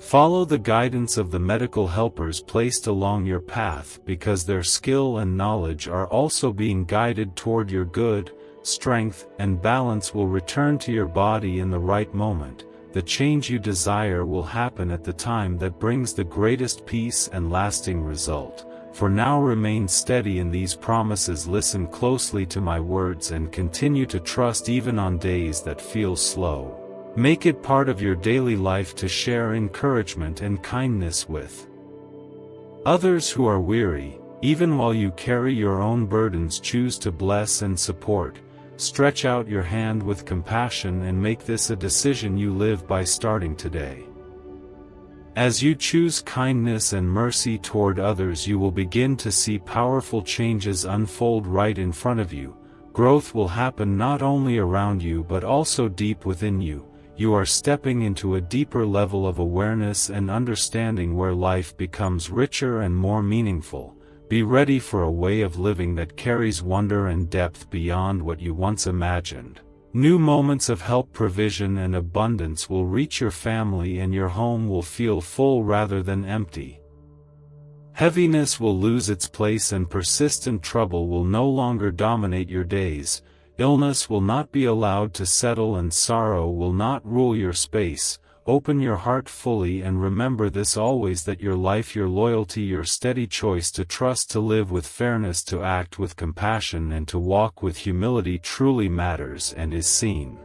Follow the guidance of the medical helpers placed along your path, because their skill and knowledge are also being guided toward your good. Strength and balance will return to your body in the right moment. The change you desire will happen at the time that brings the greatest peace and lasting result. For now, remain steady in these promises, listen closely to my words, and continue to trust even on days that feel slow. Make it part of your daily life to share encouragement and kindness with others who are weary. Even while you carry your own burdens, choose to bless and support. Stretch out your hand with compassion and make this a decision you live by starting today. As you choose kindness and mercy toward others, you will begin to see powerful changes unfold right in front of you. Growth will happen not only around you but also deep within you. You are stepping into a deeper level of awareness and understanding where life becomes richer and more meaningful. Be ready for a way of living that carries wonder and depth beyond what you once imagined. New moments of help, provision, and abundance will reach your family, and your home will feel full rather than empty. Heaviness will lose its place, and persistent trouble will no longer dominate your days. Illness will not be allowed to settle, and sorrow will not rule your space. Open your heart fully and remember this always, that your life, your loyalty, your steady choice to trust, to live with fairness, to act with compassion, and to walk with humility truly matters and is seen.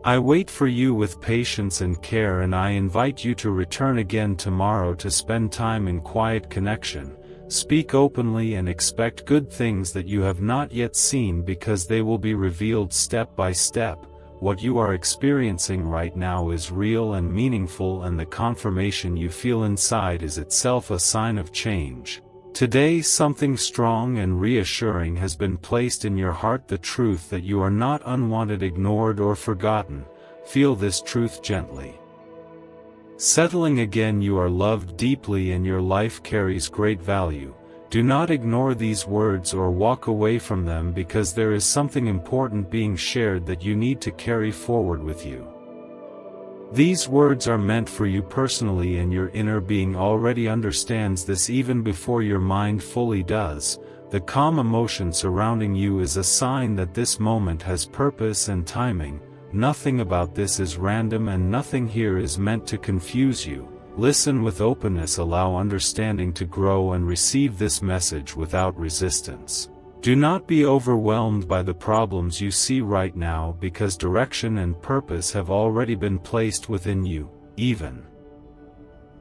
I wait for you with patience and care, and I invite you to return again tomorrow to spend time in quiet connection. Speak openly and expect good things that you have not yet seen, because they will be revealed step by step. What you are experiencing right now is real and meaningful, and the confirmation you feel inside is itself a sign of change. Today something strong and reassuring has been placed in your heart, the truth that you are not unwanted, ignored, or forgotten. Feel this truth gently settling again. You are loved deeply and your life carries great value. Do not ignore these words or walk away from them, because there is something important being shared that you need to carry forward with you. These words are meant for you personally, and your inner being already understands this even before your mind fully does. The calm emotion surrounding you is a sign that this moment has purpose and timing. Nothing about this is random, and nothing here is meant to confuse you. Listen with openness, allow understanding to grow, and receive this message without resistance. Do not be overwhelmed by the problems you see right now, because direction and purpose have already been placed within you. Even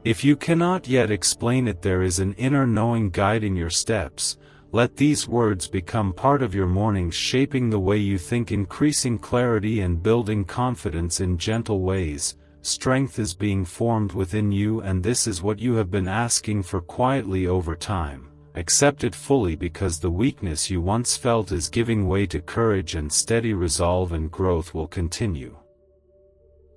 if you cannot yet explain it, there is an inner knowing guiding your steps. Let these words become part of your mornings, shaping the way you think, increasing clarity and building confidence in gentle ways. Strength is being formed within you, and this is what you have been asking for quietly over time. Accept it fully, because the weakness you once felt is giving way to courage and steady resolve, and growth will continue.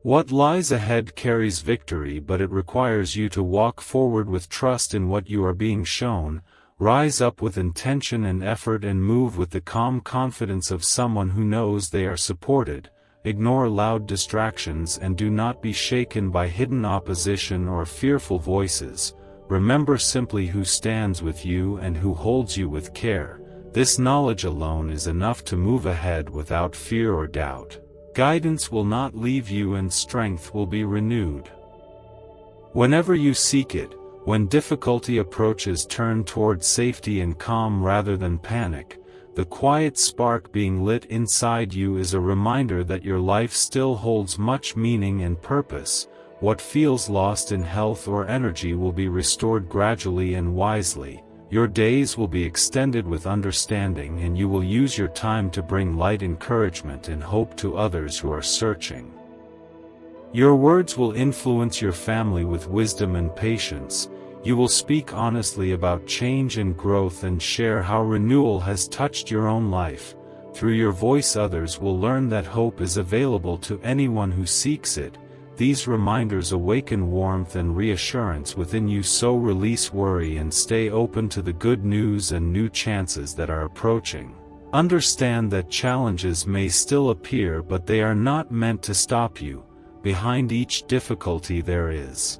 What lies ahead carries victory, but it requires you to walk forward with trust in what you are being shown. Rise up with intention and effort, and move with the calm confidence of someone who knows they are supported. Ignore loud distractions and do not be shaken by hidden opposition or fearful voices. Remember simply who stands with you and who holds you with care. This knowledge alone is enough to move ahead without fear or doubt. Guidance will not leave you, and strength will be renewed whenever you seek it. When difficulty approaches, turn toward safety and calm rather than panic. The quiet spark being lit inside you is a reminder that your life still holds much meaning and purpose. What feels lost in health or energy will be restored gradually and wisely. Your days will be extended with understanding, and you will use your time to bring light, encouragement, and hope to others who are searching. Your words will influence your family with wisdom and patience. You will speak honestly about change and growth, and share how renewal has touched your own life. Through your voice, others will learn that hope is available to anyone who seeks it. These reminders awaken warmth and reassurance within you, so release worry and stay open to the good news and new chances that are approaching. Understand that challenges may still appear, but they are not meant to stop you. Behind each difficulty there is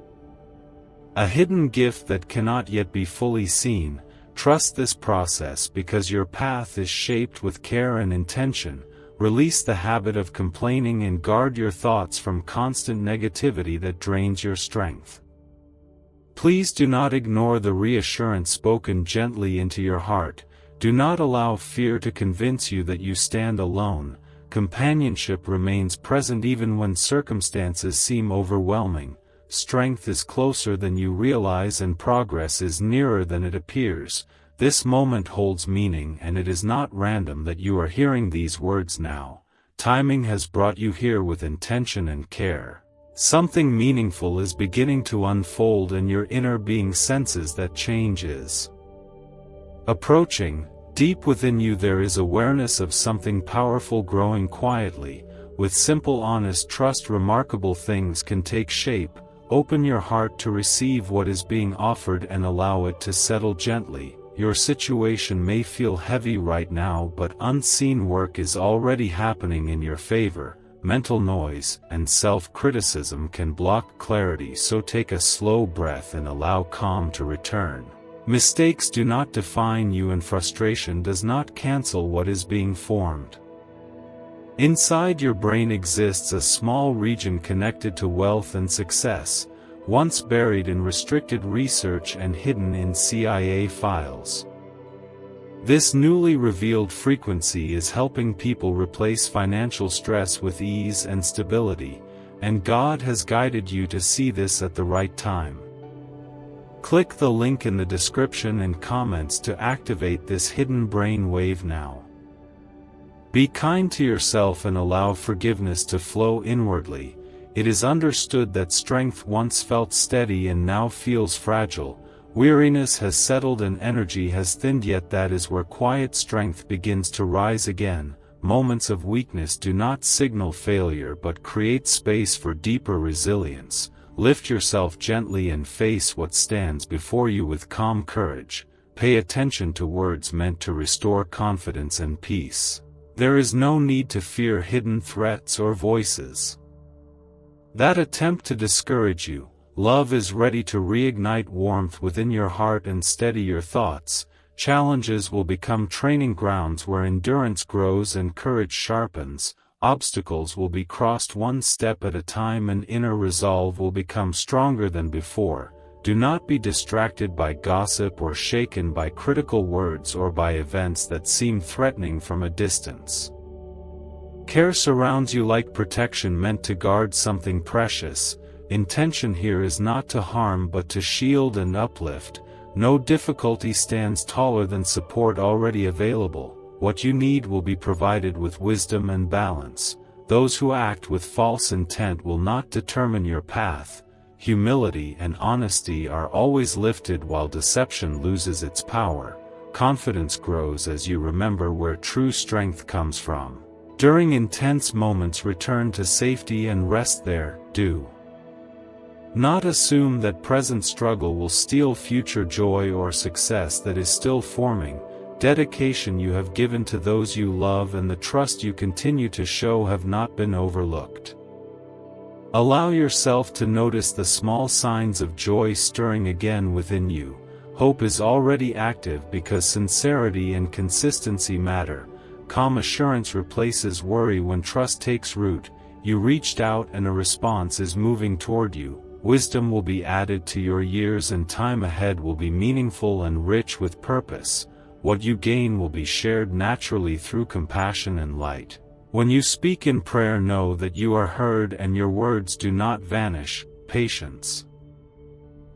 a hidden gift that cannot yet be fully seen. Trust this process, because your path is shaped with care and intention. Release the habit of complaining and guard your thoughts from constant negativity that drains your strength. Please do not ignore the reassurance spoken gently into your heart. Do not allow fear to convince you that you stand alone. companionship remains present even when circumstances seem overwhelming, strength is closer than you realize and progress is nearer than it appears. This moment holds meaning, and it is not random that you are hearing these words now. Timing has brought you here with intention and care. Something meaningful is beginning to unfold, and your inner being senses that change is approaching. Deep within you there is awareness of something powerful growing quietly. With simple honest trust, remarkable things can take shape. Open your heart to receive what is being offered and allow it to settle gently. Your situation may feel heavy right now, but unseen work is already happening in your favor. Mental noise and self-criticism can block clarity, so take a slow breath and allow calm to return. Mistakes do not define you, and frustration does not cancel what is being formed. Inside your brain exists a small region connected to wealth and success, once buried in restricted research and hidden in CIA files. This newly revealed frequency is helping people replace financial stress with ease and stability, and God has guided you to see this at the right time. Click the link in the description and comments to activate this hidden brain wave now. Be kind to yourself and allow forgiveness to flow inwardly. It is understood that strength once felt steady and now feels fragile. Weariness has settled and energy has thinned, yet that is where quiet strength begins to rise again. Moments of weakness do not signal failure but create space for deeper resilience. Lift yourself gently and face what stands before you with calm courage. Pay attention to words meant to restore confidence and peace. There is no need to fear hidden threats or voices that attempt to discourage you. Love is ready to reignite warmth within your heart and steady your thoughts. Challenges will become training grounds where endurance grows and courage sharpens. Obstacles will be crossed one step at a time, and inner resolve will become stronger than before. Do not be distracted by gossip or shaken by critical words or by events that seem threatening from a distance. Care surrounds you like protection meant to guard something precious. Intention here is not to harm but to shield and uplift. No difficulty stands taller than support already available. What you need will be provided with wisdom and balance. Those who act with false intent will not determine your path. Humility and honesty are always lifted while deception loses its power. Confidence grows as you remember where true strength comes from. During intense moments, return to safety and rest there. Do not assume that present struggle will steal future joy or success that is still forming. Dedication you have given to those you love and the trust you continue to show have not been overlooked. Allow yourself to notice the small signs of joy stirring again within you. Hope is already active because sincerity and consistency matter. Calm assurance replaces worry when trust takes root. You reached out and a response is moving toward you. Wisdom will be added to your years and time ahead will be meaningful and rich with purpose. What you gain will be shared naturally through compassion and light. When you speak in prayer, know that you are heard and your words do not vanish. Patience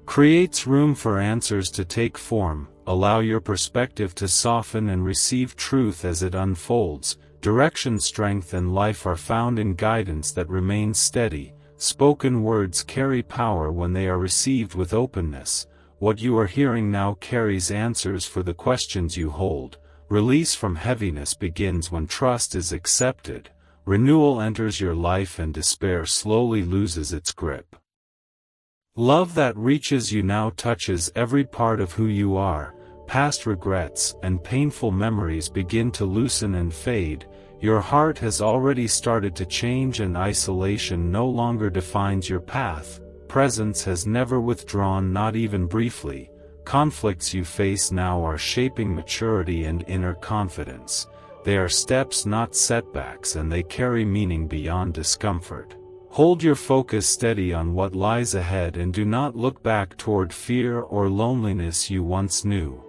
creates room for answers to take form. Allow your perspective to soften and receive truth as it unfolds. Direction, strength, and life are found in guidance that remains steady. Spoken words carry power when they are received with openness. What you are hearing now carries answers for the questions you hold. Release from heaviness begins when trust is accepted. Renewal enters your life and despair slowly loses its grip. Love that reaches you now touches every part of who you are. Past regrets and painful memories begin to loosen and fade. Your heart has already started to change and isolation no longer defines your path. Presence has never withdrawn, not even briefly. Conflicts you face now are shaping maturity and inner confidence. They are steps, not setbacks, and they carry meaning beyond discomfort. Hold your focus steady on what lies ahead and do not look back toward fear or loneliness you once knew.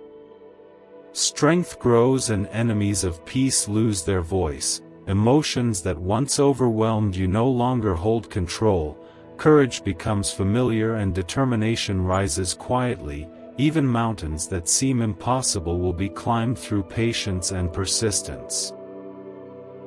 Strength grows and enemies of peace lose their voice. Emotions that once overwhelmed you no longer hold control, courage becomes familiar and determination rises quietly. Even mountains that seem impossible will be climbed through patience and persistence.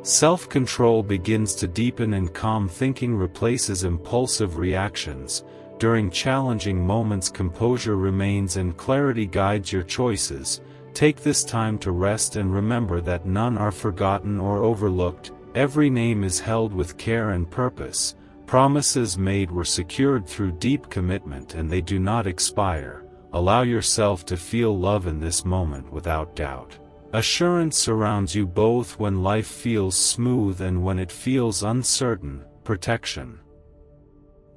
Self-control begins to deepen and calm thinking replaces impulsive reactions. During challenging moments, composure remains and clarity guides your choices. Take this time to rest and remember that none are forgotten or overlooked. Every name is held with care and purpose. Promises made were secured through deep commitment and they do not expire. Allow yourself to feel love in this moment without doubt. Assurance surrounds you both when life feels smooth and when it feels uncertain. Protection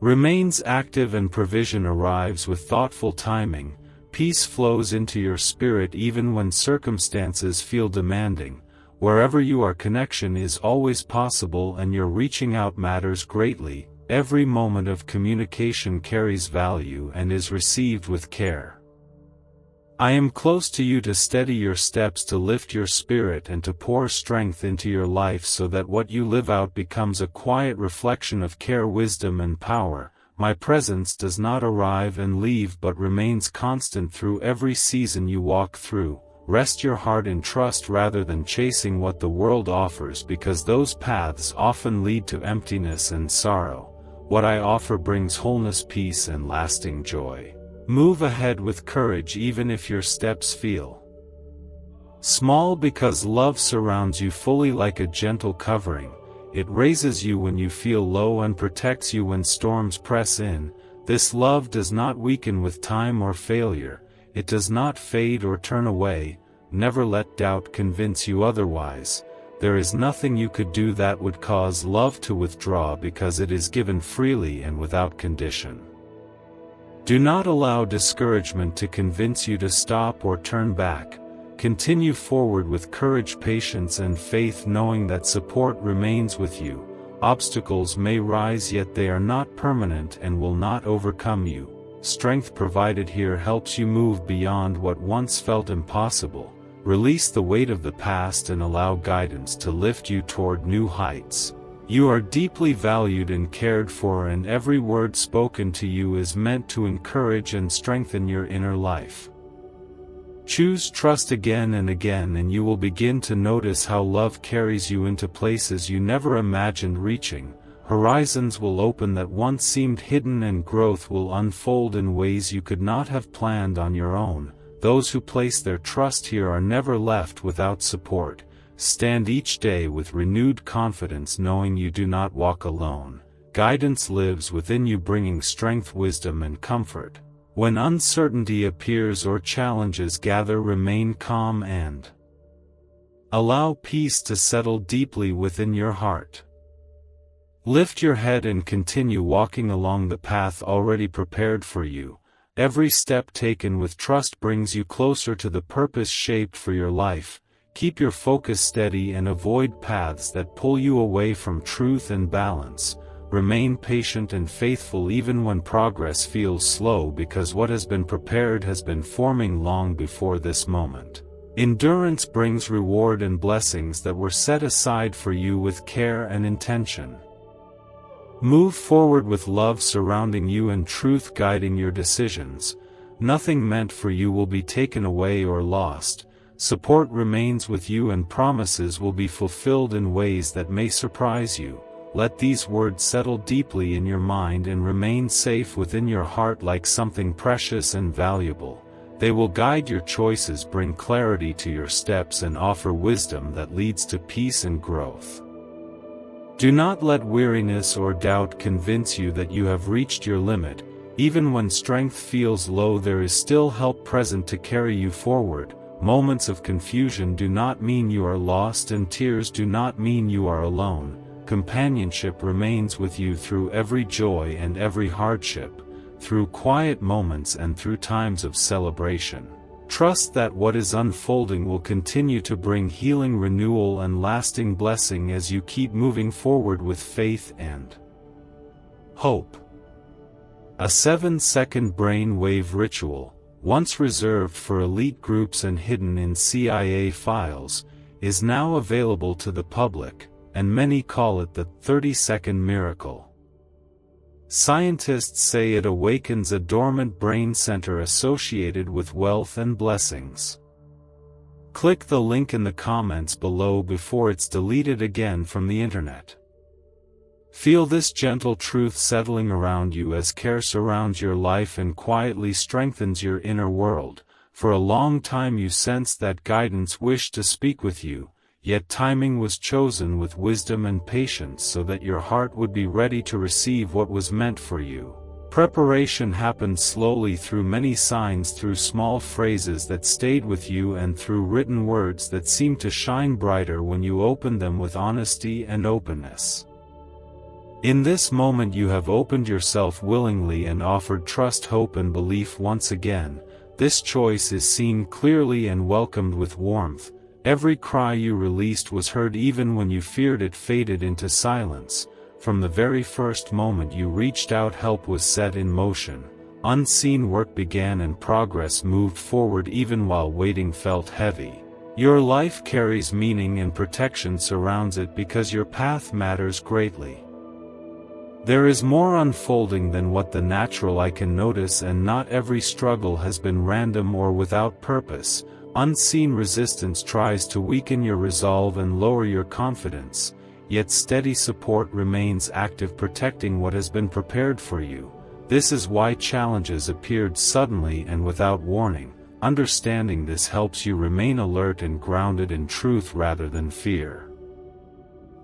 remains active and provision arrives with thoughtful timing. Peace flows into your spirit even when circumstances feel demanding. Wherever you are, connection is always possible and your reaching out matters greatly. Every moment of communication carries value and is received with care. I am close to you to steady your steps, to lift your spirit and to pour strength into your life so that what you live out becomes a quiet reflection of care, wisdom and power. My presence does not arrive and leave but remains constant through every season you walk through. Rest your heart in trust rather than chasing what the world offers, because those paths often lead to emptiness and sorrow. What I offer brings wholeness, peace and lasting joy. Move ahead with courage even if your steps feel small, because love surrounds you fully like a gentle covering. It raises you when you feel low and protects you when storms press in. This love does not weaken with time or failure. It does not fade or turn away. Never let doubt convince you otherwise. There is nothing you could do that would cause love to withdraw, because it is given freely and without condition. Do not allow discouragement to convince you to stop or turn back. Continue forward with courage, patience and faith, knowing that support remains with you. Obstacles may rise, yet they are not permanent and will not overcome you. Strength provided here helps you move beyond what once felt impossible. Release the weight of the past and allow guidance to lift you toward new heights. You are deeply valued and cared for, and every word spoken to you is meant to encourage and strengthen your inner life. Choose trust again and again, and you will begin to notice how love carries you into places you never imagined reaching. Horizons will open that once seemed hidden, and growth will unfold in ways you could not have planned on your own. Those who place their trust here are never left without support. Stand each day with renewed confidence, knowing you do not walk alone. Guidance lives within you, bringing strength, wisdom and comfort. When uncertainty appears or challenges gather, remain calm and allow peace to settle deeply within your heart. Lift your head and continue walking along the path already prepared for you. Every step taken with trust brings you closer to the purpose shaped for your life. Keep your focus steady and avoid paths that pull you away from truth and balance. Remain patient and faithful even when progress feels slow, because what has been prepared has been forming long before this moment. Endurance brings reward and blessings that were set aside for you with care and intention. Move forward with love surrounding you and truth guiding your decisions. Nothing meant for you will be taken away or lost. Support remains with you and promises will be fulfilled in ways that may surprise you. Let these words settle deeply in your mind and remain safe within your heart like something precious and valuable. They will guide your choices, bring clarity to your steps and offer wisdom that leads to peace and growth. Do not let weariness or doubt convince you that you have reached your limit. Even when strength feels low, there is still help present to carry you forward. Moments of confusion do not mean you are lost, and tears do not mean you are alone. Companionship remains with you through every joy and every hardship, through quiet moments and through times of celebration. Trust that what is unfolding will continue to bring healing, renewal and lasting blessing as you keep moving forward with faith and hope. A 7-second brainwave ritual, once reserved for elite groups and hidden in CIA files, is now available to the public. and many call it the 30-second miracle. Scientists say it awakens a dormant brain center associated with wealth and blessings. Click the link in the comments below before it's deleted again from the internet. Feel this gentle truth settling around you as care surrounds your life and quietly strengthens your inner world. For a long time you sensed that guidance wished to speak with you, yet timing was chosen with wisdom and patience so that your heart would be ready to receive what was meant for you. Preparation happened slowly through many signs, through small phrases that stayed with you, and through written words that seemed to shine brighter when you opened them with honesty and openness. In this moment you have opened yourself willingly and offered trust, hope and belief once again. This choice is seen clearly and welcomed with warmth. Every cry you released was heard even when you feared it faded into silence. From the very first moment you reached out, help was set in motion. Unseen work began and progress moved forward even while waiting felt heavy. Your life carries meaning and protection surrounds it because your path matters greatly. There is more unfolding than what the natural eye can notice, and not every struggle has been random or without purpose. Unseen resistance tries to weaken your resolve and lower your confidence, yet steady support remains active, protecting what has been prepared for you. This is why challenges appeared suddenly and without warning. Understanding this helps you remain alert and grounded in truth rather than fear.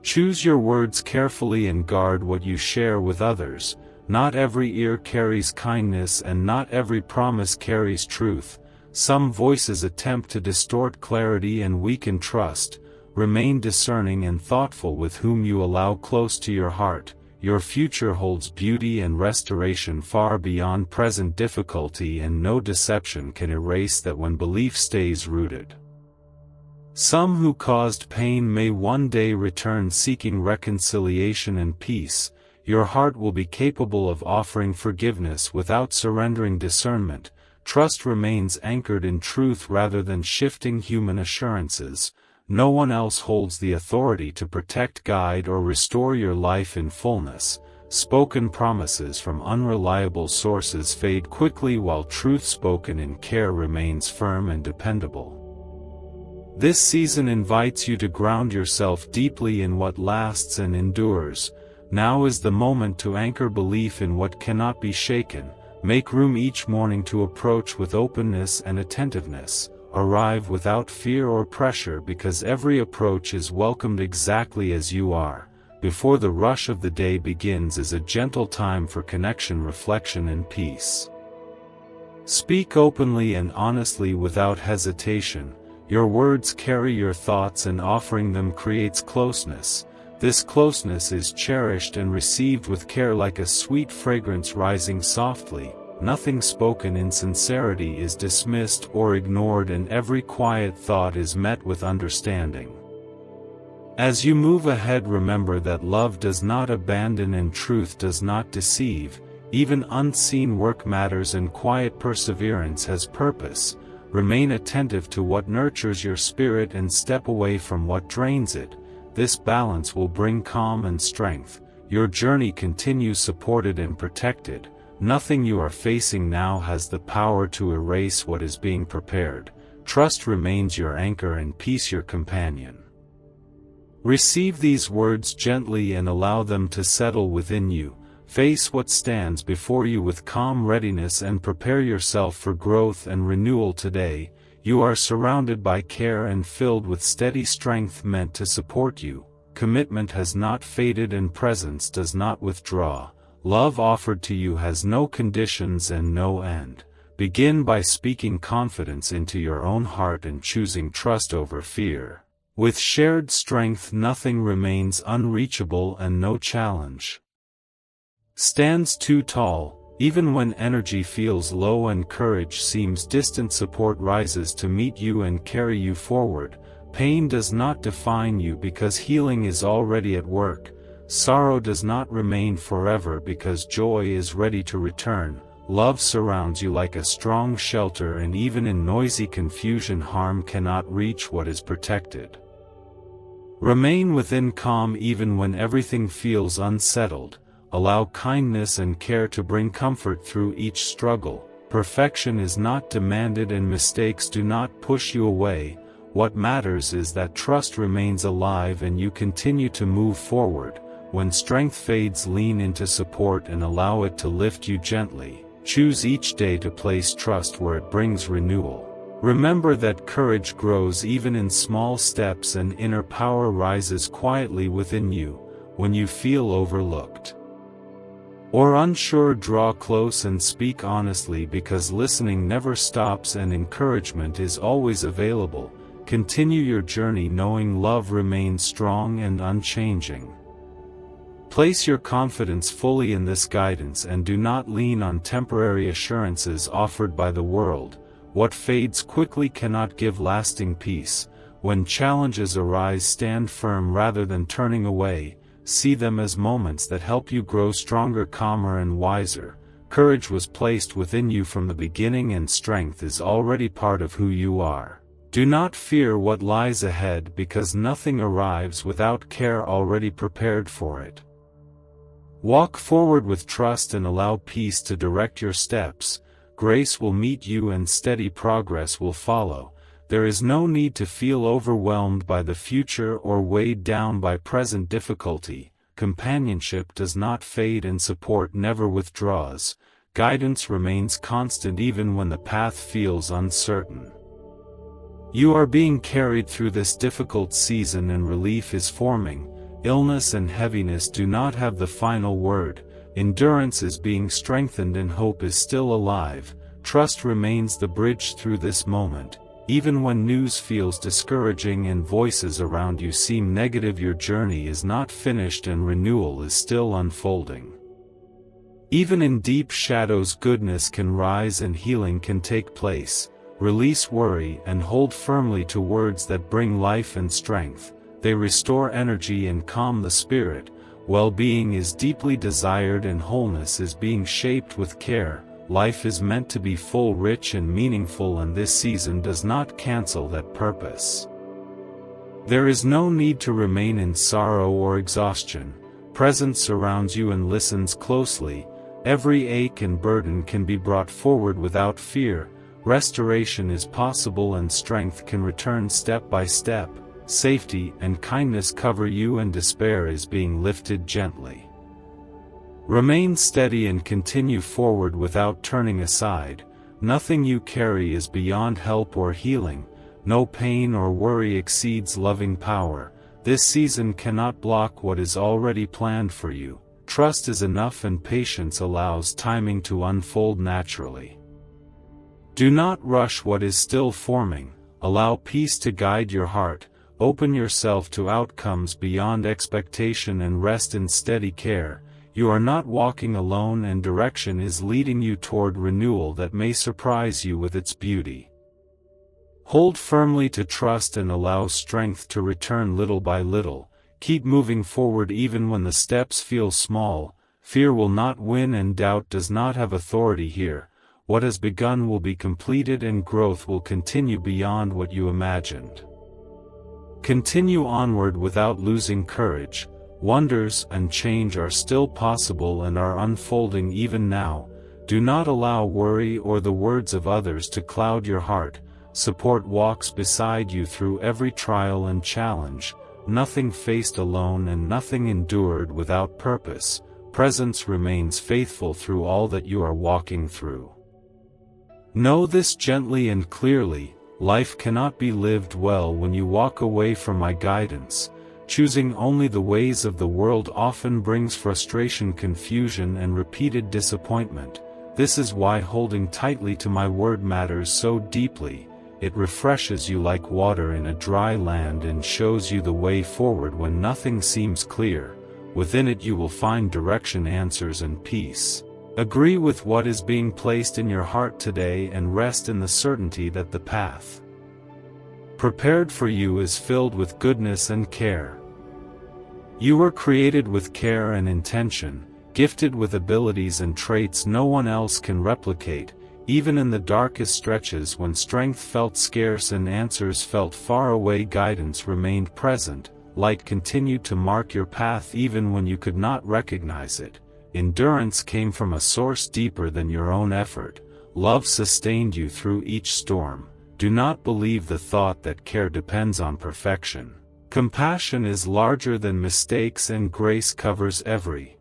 Choose your words carefully and guard what you share with others. Not every ear carries kindness and not every promise carries truth. Some voices attempt to distort clarity and weaken trust. Remain discerning and thoughtful with whom you allow close to your heart. Your future holds beauty and restoration far beyond present difficulty, and no deception can erase that when belief stays rooted. Some who caused pain may one day return seeking reconciliation and peace. Your heart will be capable of offering forgiveness without surrendering discernment. Trust remains anchored in truth rather than shifting human assurances. No one else holds the authority to protect, guide, or restore your life in fullness. Spoken promises from unreliable sources fade quickly, while truth spoken in care remains firm and dependable. This season invites you to ground yourself deeply in what lasts and endures. Now is the moment to anchor belief in what cannot be shaken. Make room each morning to approach with openness and attentiveness. Arrive without fear or pressure, because every approach is welcomed exactly as you are. Before the rush of the day begins is a gentle time for connection, reflection, and peace. Speak openly and honestly without hesitation. Your words carry your thoughts, and offering them creates closeness. This closeness is cherished and received with care, like a sweet fragrance rising softly. Nothing spoken in sincerity is dismissed or ignored, and every quiet thought is met with understanding. As you move ahead, remember that love does not abandon and truth does not deceive. Even unseen work matters and quiet perseverance has purpose. Remain attentive to what nurtures your spirit and step away from what drains it. This balance will bring calm and strength. Your journey continues supported and protected. Nothing you are facing now has the power to erase what is being prepared. Trust remains your anchor and peace your companion. Receive these words gently and allow them to settle within you. Face what stands before you with calm readiness and prepare yourself for growth and renewal today. You are surrounded by care and filled with steady strength meant to support you. Commitment has not faded and presence does not withdraw. Love offered to you has no conditions and no end. Begin by speaking confidence into your own heart and choosing trust over fear. With shared strength, nothing remains unreachable and no challenge stands too tall. Even when energy feels low and courage seems distant, support rises to meet you and carry you forward. Pain does not define you because healing is already at work. Sorrow does not remain forever because joy is ready to return. Love surrounds you like a strong shelter, and even in noisy confusion harm cannot reach what is protected. Remain within calm even when everything feels unsettled. Allow kindness and care to bring comfort through each struggle. Perfection is not demanded and mistakes do not push you away. What matters is that trust remains alive and you continue to move forward. When strength fades, lean into support and allow it to lift you gently. Choose each day to place trust where it brings renewal. Remember that courage grows even in small steps and inner power rises quietly within you. When you feel overlooked or unsure, draw close and speak honestly, because listening never stops and encouragement is always available. Continue your journey knowing love remains strong and unchanging. Place your confidence fully in this guidance and do not lean on temporary assurances offered by the world. What fades quickly cannot give lasting peace. When challenges arise, stand firm rather than turning away. See them as moments that help you grow stronger, calmer and wiser. Courage was placed within you from the beginning and strength is already part of who you are. Do not fear what lies ahead, because nothing arrives without care already prepared for it. Walk forward with trust and allow peace to direct your steps. Grace will meet you and steady progress will follow. There is no need to feel overwhelmed by the future or weighed down by present difficulty. Companionship does not fade and support never withdraws. Guidance remains constant even when the path feels uncertain. You are being carried through this difficult season and relief is forming. Illness and heaviness do not have the final word. Endurance is being strengthened and hope is still alive. Trust remains the bridge through this moment. Even when news feels discouraging and voices around you seem negative, your journey is not finished and renewal is still unfolding. Even in deep shadows, goodness can rise and healing can take place. Release worry and hold firmly to words that bring life and strength. They restore energy and calm the spirit. Well-being is deeply desired and wholeness is being shaped with care. Life is meant to be full, rich and meaningful, and this season does not cancel that purpose. There is no need to remain in sorrow or exhaustion. Presence surrounds you and listens closely. Every ache and burden can be brought forward without fear. Restoration is possible and strength can return step by step. Safety and kindness cover you and despair is being lifted gently. Remain steady and continue forward without turning aside. Nothing you carry is beyond help or healing. No pain or worry exceeds loving power. This season cannot block what is already planned for you. Trust is enough and patience allows timing to unfold naturally. Do not rush what is still forming. Allow peace to guide your heart. Open yourself to outcomes beyond expectation and rest in steady care. You are not walking alone and direction is leading you toward renewal that may surprise you with its beauty. Hold firmly to trust and allow strength to return little by little. Keep moving forward even when the steps feel small. Fear will not win and doubt does not have authority here. What has begun will be completed and growth will continue beyond what you imagined. Continue onward without losing courage. Wonders and change are still possible and are unfolding even now. Do not allow worry or the words of others to cloud your heart. Support walks beside you through every trial and challenge. Nothing faced alone and nothing endured without purpose. Presence remains faithful through all that you are walking through. Know this gently and clearly: life cannot be lived well when you walk away from my guidance. Choosing only the ways of the world often brings frustration, confusion, and repeated disappointment. This is why holding tightly to my word matters so deeply. It refreshes you like water in a dry land and shows you the way forward when nothing seems clear. Within it you will find direction, answers, and peace. Agree with what is being placed in your heart today and rest in the certainty that the path prepared for you is filled with goodness and care. You were created with care and intention, gifted with abilities and traits no one else can replicate. Even in the darkest stretches when strength felt scarce and answers felt far away, guidance remained present. light continued to mark your path even when you could not recognize it. Endurance came from a source deeper than your own effort. Love sustained you through each storm. Do not believe the thought that care depends on perfection. Compassion is larger than mistakes, and grace covers every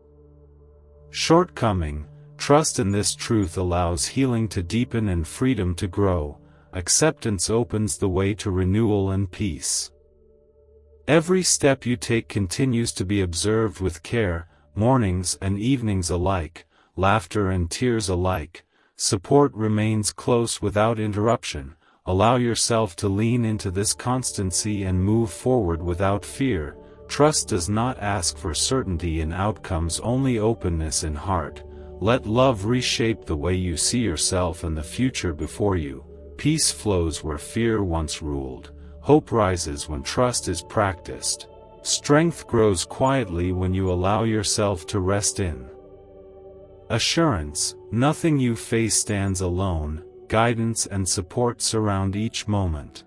shortcoming. Trust in this truth allows healing to deepen and freedom to grow. Acceptance opens the way to renewal and peace. Every step you take continues to be observed with care, mornings and evenings alike, laughter and tears alike. Support remains close without interruption. Allow yourself to lean into this constancy and move forward without fear. Trust does not ask for certainty in outcomes, only openness in heart. Let love reshape the way you see yourself and the future before you. Peace flows where fear once ruled. Hope rises when trust is practiced. Strength grows quietly when you allow yourself to rest in assurance. Nothing you face stands alone. Guidance and support surround each moment.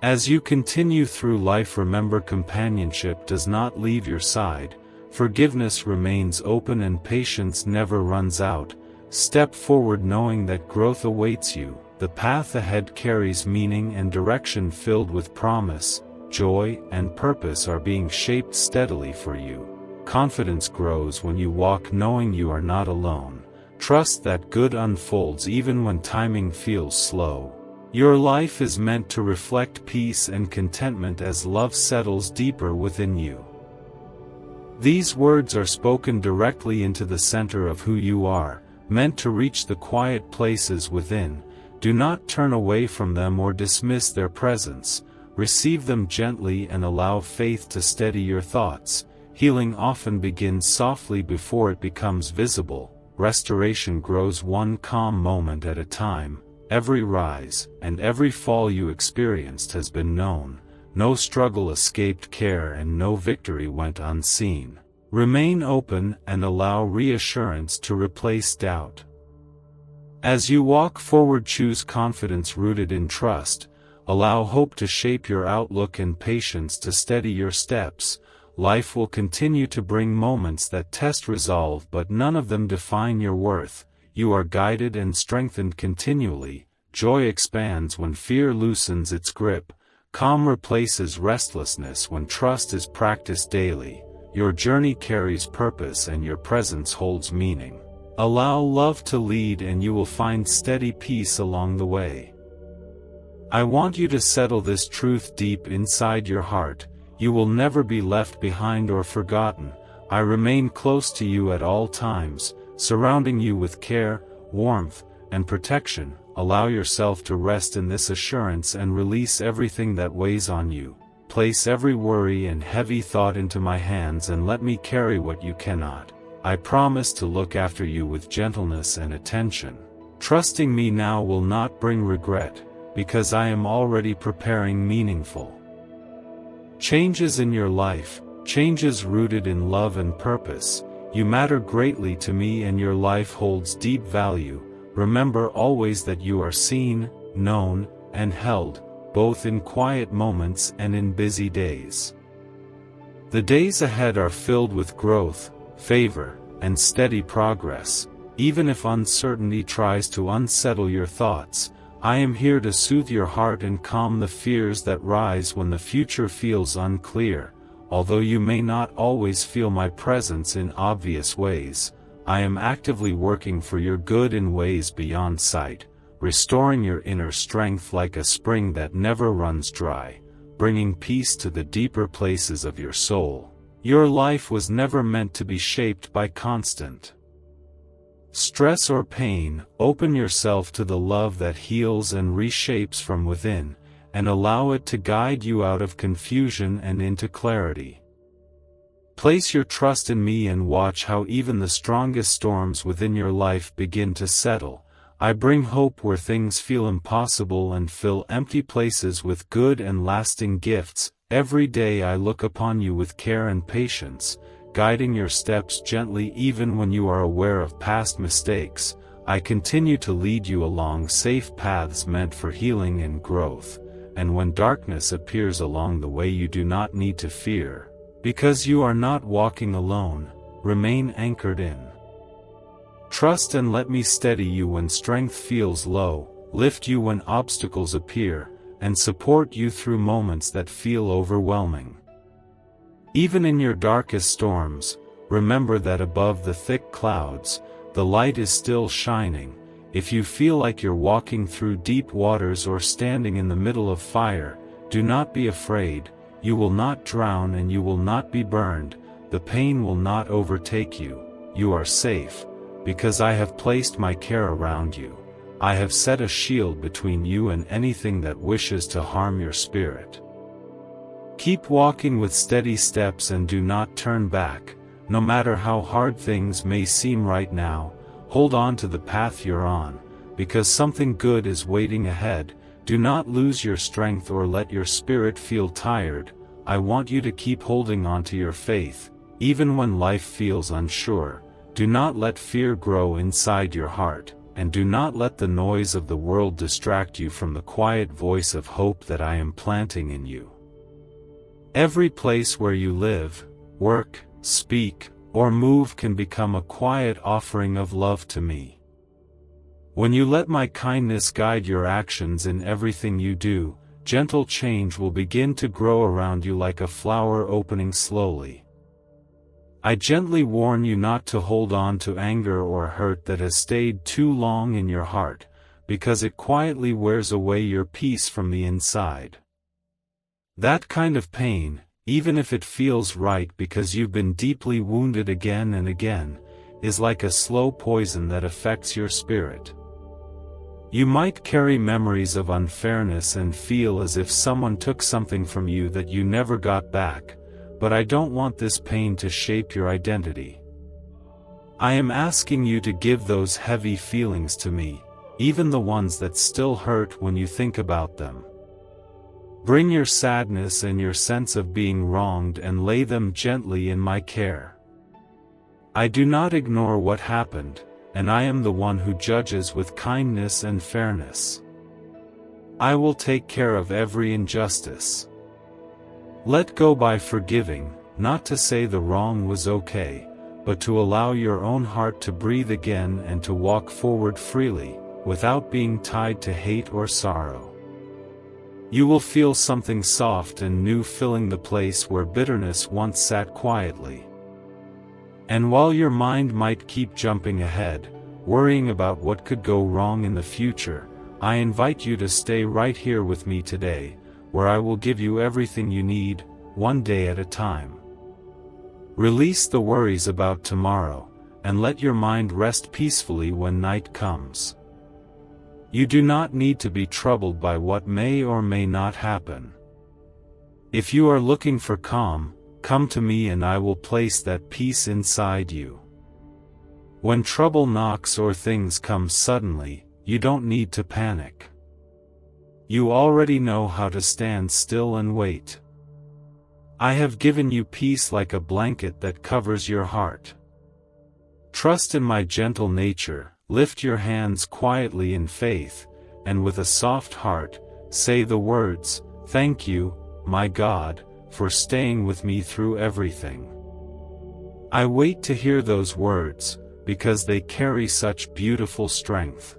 As you continue through life, remember companionship does not leave your side. Forgiveness remains open and patience never runs out. Step forward knowing that growth awaits you. The path ahead carries meaning and direction filled with promise. Joy and purpose are being shaped steadily for you. Confidence grows when you walk knowing you are not alone. Trust that good unfolds even when timing feels slow. Your life is meant to reflect peace and contentment as love settles deeper within you. These words are spoken directly into the center of who you are, meant to reach the quiet places within. Do not turn away from them or dismiss their presence. Receive them gently and allow faith to steady your thoughts. Healing often begins softly before it becomes visible. Restoration grows one calm moment at a time. Every rise and every fall you experienced has been known. No struggle escaped care and no victory went unseen. Remain open and allow reassurance to replace doubt. As you walk forward, choose confidence rooted in trust. Allow hope to shape your outlook and patience to steady your steps. Life will continue to bring moments that test resolve, but none of them define your worth. You are guided and strengthened continually. Joy expands when fear loosens its grip. Calm replaces restlessness when trust is practiced daily. Your journey carries purpose and your presence holds meaning. Allow love to lead and you will find steady peace along the way. I want you to settle this truth deep inside your heart. You will never be left behind or forgotten. I remain close to you at all times, surrounding you with care, warmth, and protection. Allow yourself to rest in this assurance and release everything that weighs on you. Place every worry and heavy thought into my hands and let me carry what you cannot. I promise to look after you with gentleness and attention. Trusting me now will not bring regret, because I am already preparing meaningful changes in your life, changes rooted in love and purpose. You matter greatly to me and your life holds deep value. Remember always that you are seen, known, and held, both in quiet moments and in busy days. The days ahead are filled with growth, favor, and steady progress. Even if uncertainty tries to unsettle your thoughts, I am here to soothe your heart and calm the fears that rise when the future feels unclear. Although you may not always feel my presence in obvious ways, I am actively working for your good in ways beyond sight, restoring your inner strength like a spring that never runs dry, bringing peace to the deeper places of your soul. Your life was never meant to be shaped by constant stress or pain. Open yourself to the love that heals and reshapes from within, and allow it to guide you out of confusion and into clarity. Place your trust in me and watch how even the strongest storms within your life begin to settle. I bring hope where things feel impossible and fill empty places with good and lasting gifts. Every day I look upon you with care and patience, guiding your steps gently even when you are aware of past mistakes. I continue to lead you along safe paths meant for healing and growth. and when darkness appears along the way you do not need to fear, because you are not walking alone. Remain anchored in. Trust and let me steady you when strength feels low, lift you when obstacles appear, and support you through moments that feel overwhelming. Even in your darkest storms, remember that above the thick clouds, the light is still shining. If you feel like you're walking through deep waters or standing in the middle of fire, do not be afraid. You will not drown and you will not be burned. The pain will not overtake you. You are safe, because I have placed my care around you. I have set a shield between you and anything that wishes to harm your spirit. Keep walking with steady steps and do not turn back. No matter how hard things may seem right now, hold on to the path you're on, because something good is waiting ahead. Do not lose your strength or let your spirit feel tired. I want you to keep holding on to your faith, even when life feels unsure. Do not let fear grow inside your heart, and do not let the noise of the world distract you from the quiet voice of hope that I am planting in you. Every place where you live, work, speak, or move can become a quiet offering of love to me. When you let my kindness guide your actions in everything you do, gentle change will begin to grow around you like a flower opening slowly. I gently warn you not to hold on to anger or hurt that has stayed too long in your heart, because it quietly wears away your peace from the inside. That kind of pain, even if it feels right because you've been deeply wounded again and again, is like a slow poison that affects your spirit. You might carry memories of unfairness and feel as if someone took something from you that you never got back, but I don't want this pain to shape your identity. I am asking you to give those heavy feelings to me, even the ones that still hurt when you think about them. Bring your sadness and your sense of being wronged and lay them gently in my care. I do not ignore what happened, and I am the one who judges with kindness and fairness. I will take care of every injustice. Let go by forgiving, not to say the wrong was okay, but to allow your own heart to breathe again and to walk forward freely, without being tied to hate or sorrow. You will feel something soft and new filling the place where bitterness once sat quietly. And while your mind might keep jumping ahead, worrying about what could go wrong in the future, I invite you to stay right here with me today, where I will give you everything you need, one day at a time. Release the worries about tomorrow, and let your mind rest peacefully when night comes. You do not need to be troubled by what may or may not happen. If you are looking for calm, come to me and I will place that peace inside you. When trouble knocks or things come suddenly, you don't need to panic. You already know how to stand still and wait. I have given you peace like a blanket that covers your heart. Trust in my gentle nature. Lift your hands quietly in faith, and with a soft heart, say the words, "Thank you, my God, for staying with me through everything." I wait to hear those words, because they carry such beautiful strength.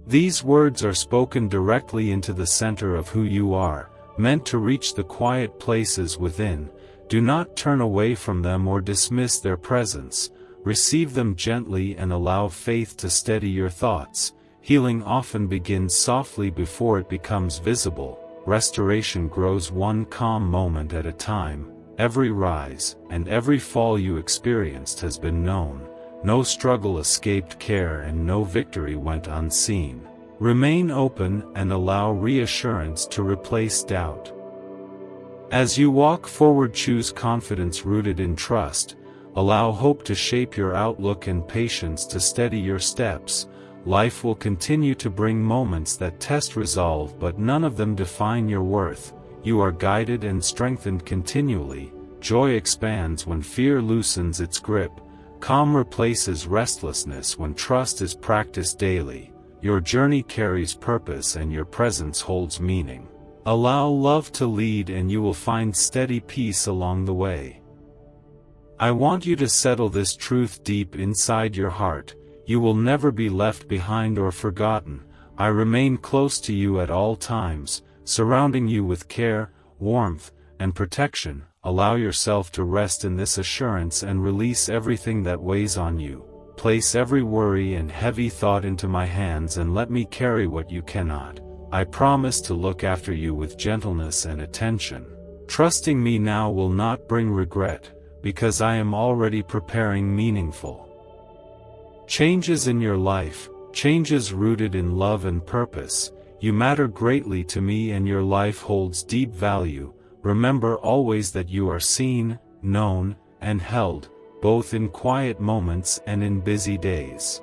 These words are spoken directly into the center of who you are, meant to reach the quiet places within. Do not turn away from them or dismiss their presence. Receive them gently and allow faith to steady your thoughts. Healing often begins softly before it becomes visible. Restoration grows one calm moment at a time. Every rise and every fall you experienced has been known. No struggle escaped care and no victory went unseen. Remain open and allow reassurance to replace doubt. As you walk forward, choose confidence rooted in trust. Allow hope to shape your outlook and patience to steady your steps. Life will continue to bring moments that test resolve, but none of them define your worth. You are guided and strengthened continually. Joy expands when fear loosens its grip. Calm replaces restlessness when trust is practiced daily. your journey carries purpose and your presence holds meaning. Allow love to lead and you will find steady peace along the way. I want you to settle this truth deep inside your heart: you will never be left behind or forgotten. I remain close to you at all times, surrounding you with care, warmth, and protection. Allow yourself to rest in this assurance and release everything that weighs on you. Place every worry and heavy thought into my hands and let me carry what you cannot. I promise to look after you with gentleness and attention. Trusting me now will not bring regret, because I am already preparing meaningful changes in your life, changes rooted in love and purpose. You matter greatly to me and your life holds deep value. Remember always that you are seen, known, and held, both in quiet moments and in busy days.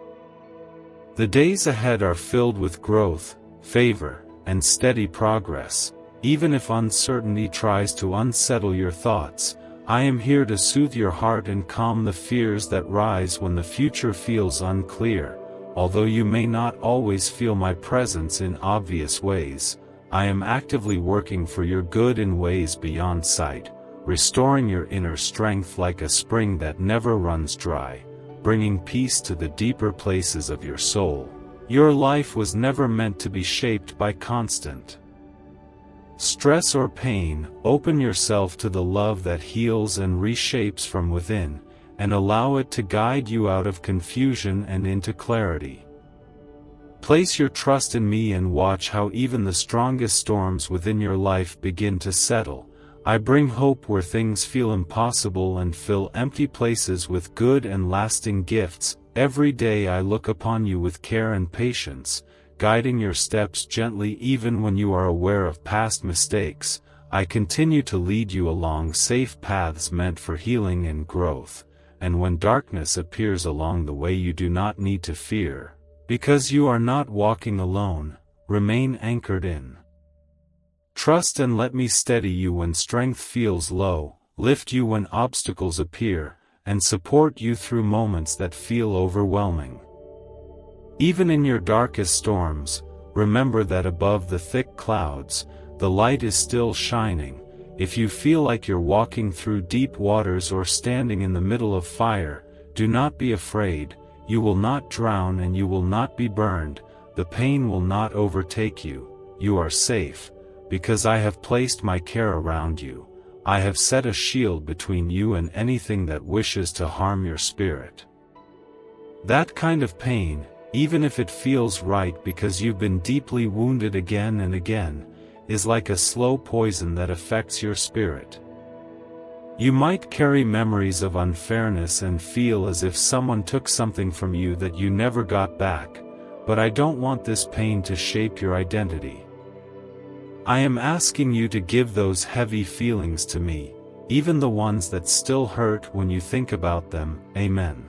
The days ahead are filled with growth, favor, and steady progress. Even if uncertainty tries to unsettle your thoughts, I am here to soothe your heart and calm the fears that rise when the future feels unclear. Although you may not always feel my presence in obvious ways, I am actively working for your good in ways beyond sight, restoring your inner strength like a spring that never runs dry, bringing peace to the deeper places of your soul. Your life was never meant to be shaped by constant stress or pain. Open yourself to the love that heals and reshapes from within, and allow it to guide you out of confusion and into clarity. Place your trust in me and watch how even the strongest storms within your life begin to settle. I bring hope where things feel impossible and fill empty places with good and lasting gifts. Every day I look upon you with care and patience, guiding your steps gently even when you are aware of past mistakes. I continue to lead you along safe paths meant for healing and growth, and when darkness appears along the way you do not need to fear, because you are not walking alone. Remain anchored in trust and let me steady you when strength feels low, lift you when obstacles appear, and support you through moments that feel overwhelming. Even in your darkest storms, remember that above the thick clouds, the light is still shining. If you feel like you're walking through deep waters or standing in the middle of fire, do not be afraid. You will not drown and you will not be burned. The pain will not overtake you. You are safe, because I have placed my care around you. I have set a shield between you and anything that wishes to harm your spirit. That kind of pain, even if it feels right because you've been deeply wounded again and again, is like a slow poison that affects your spirit. You might carry memories of unfairness and feel as if someone took something from you that you never got back, but I don't want this pain to shape your identity. I am asking you to give those heavy feelings to me, even the ones that still hurt when you think about them. Amen.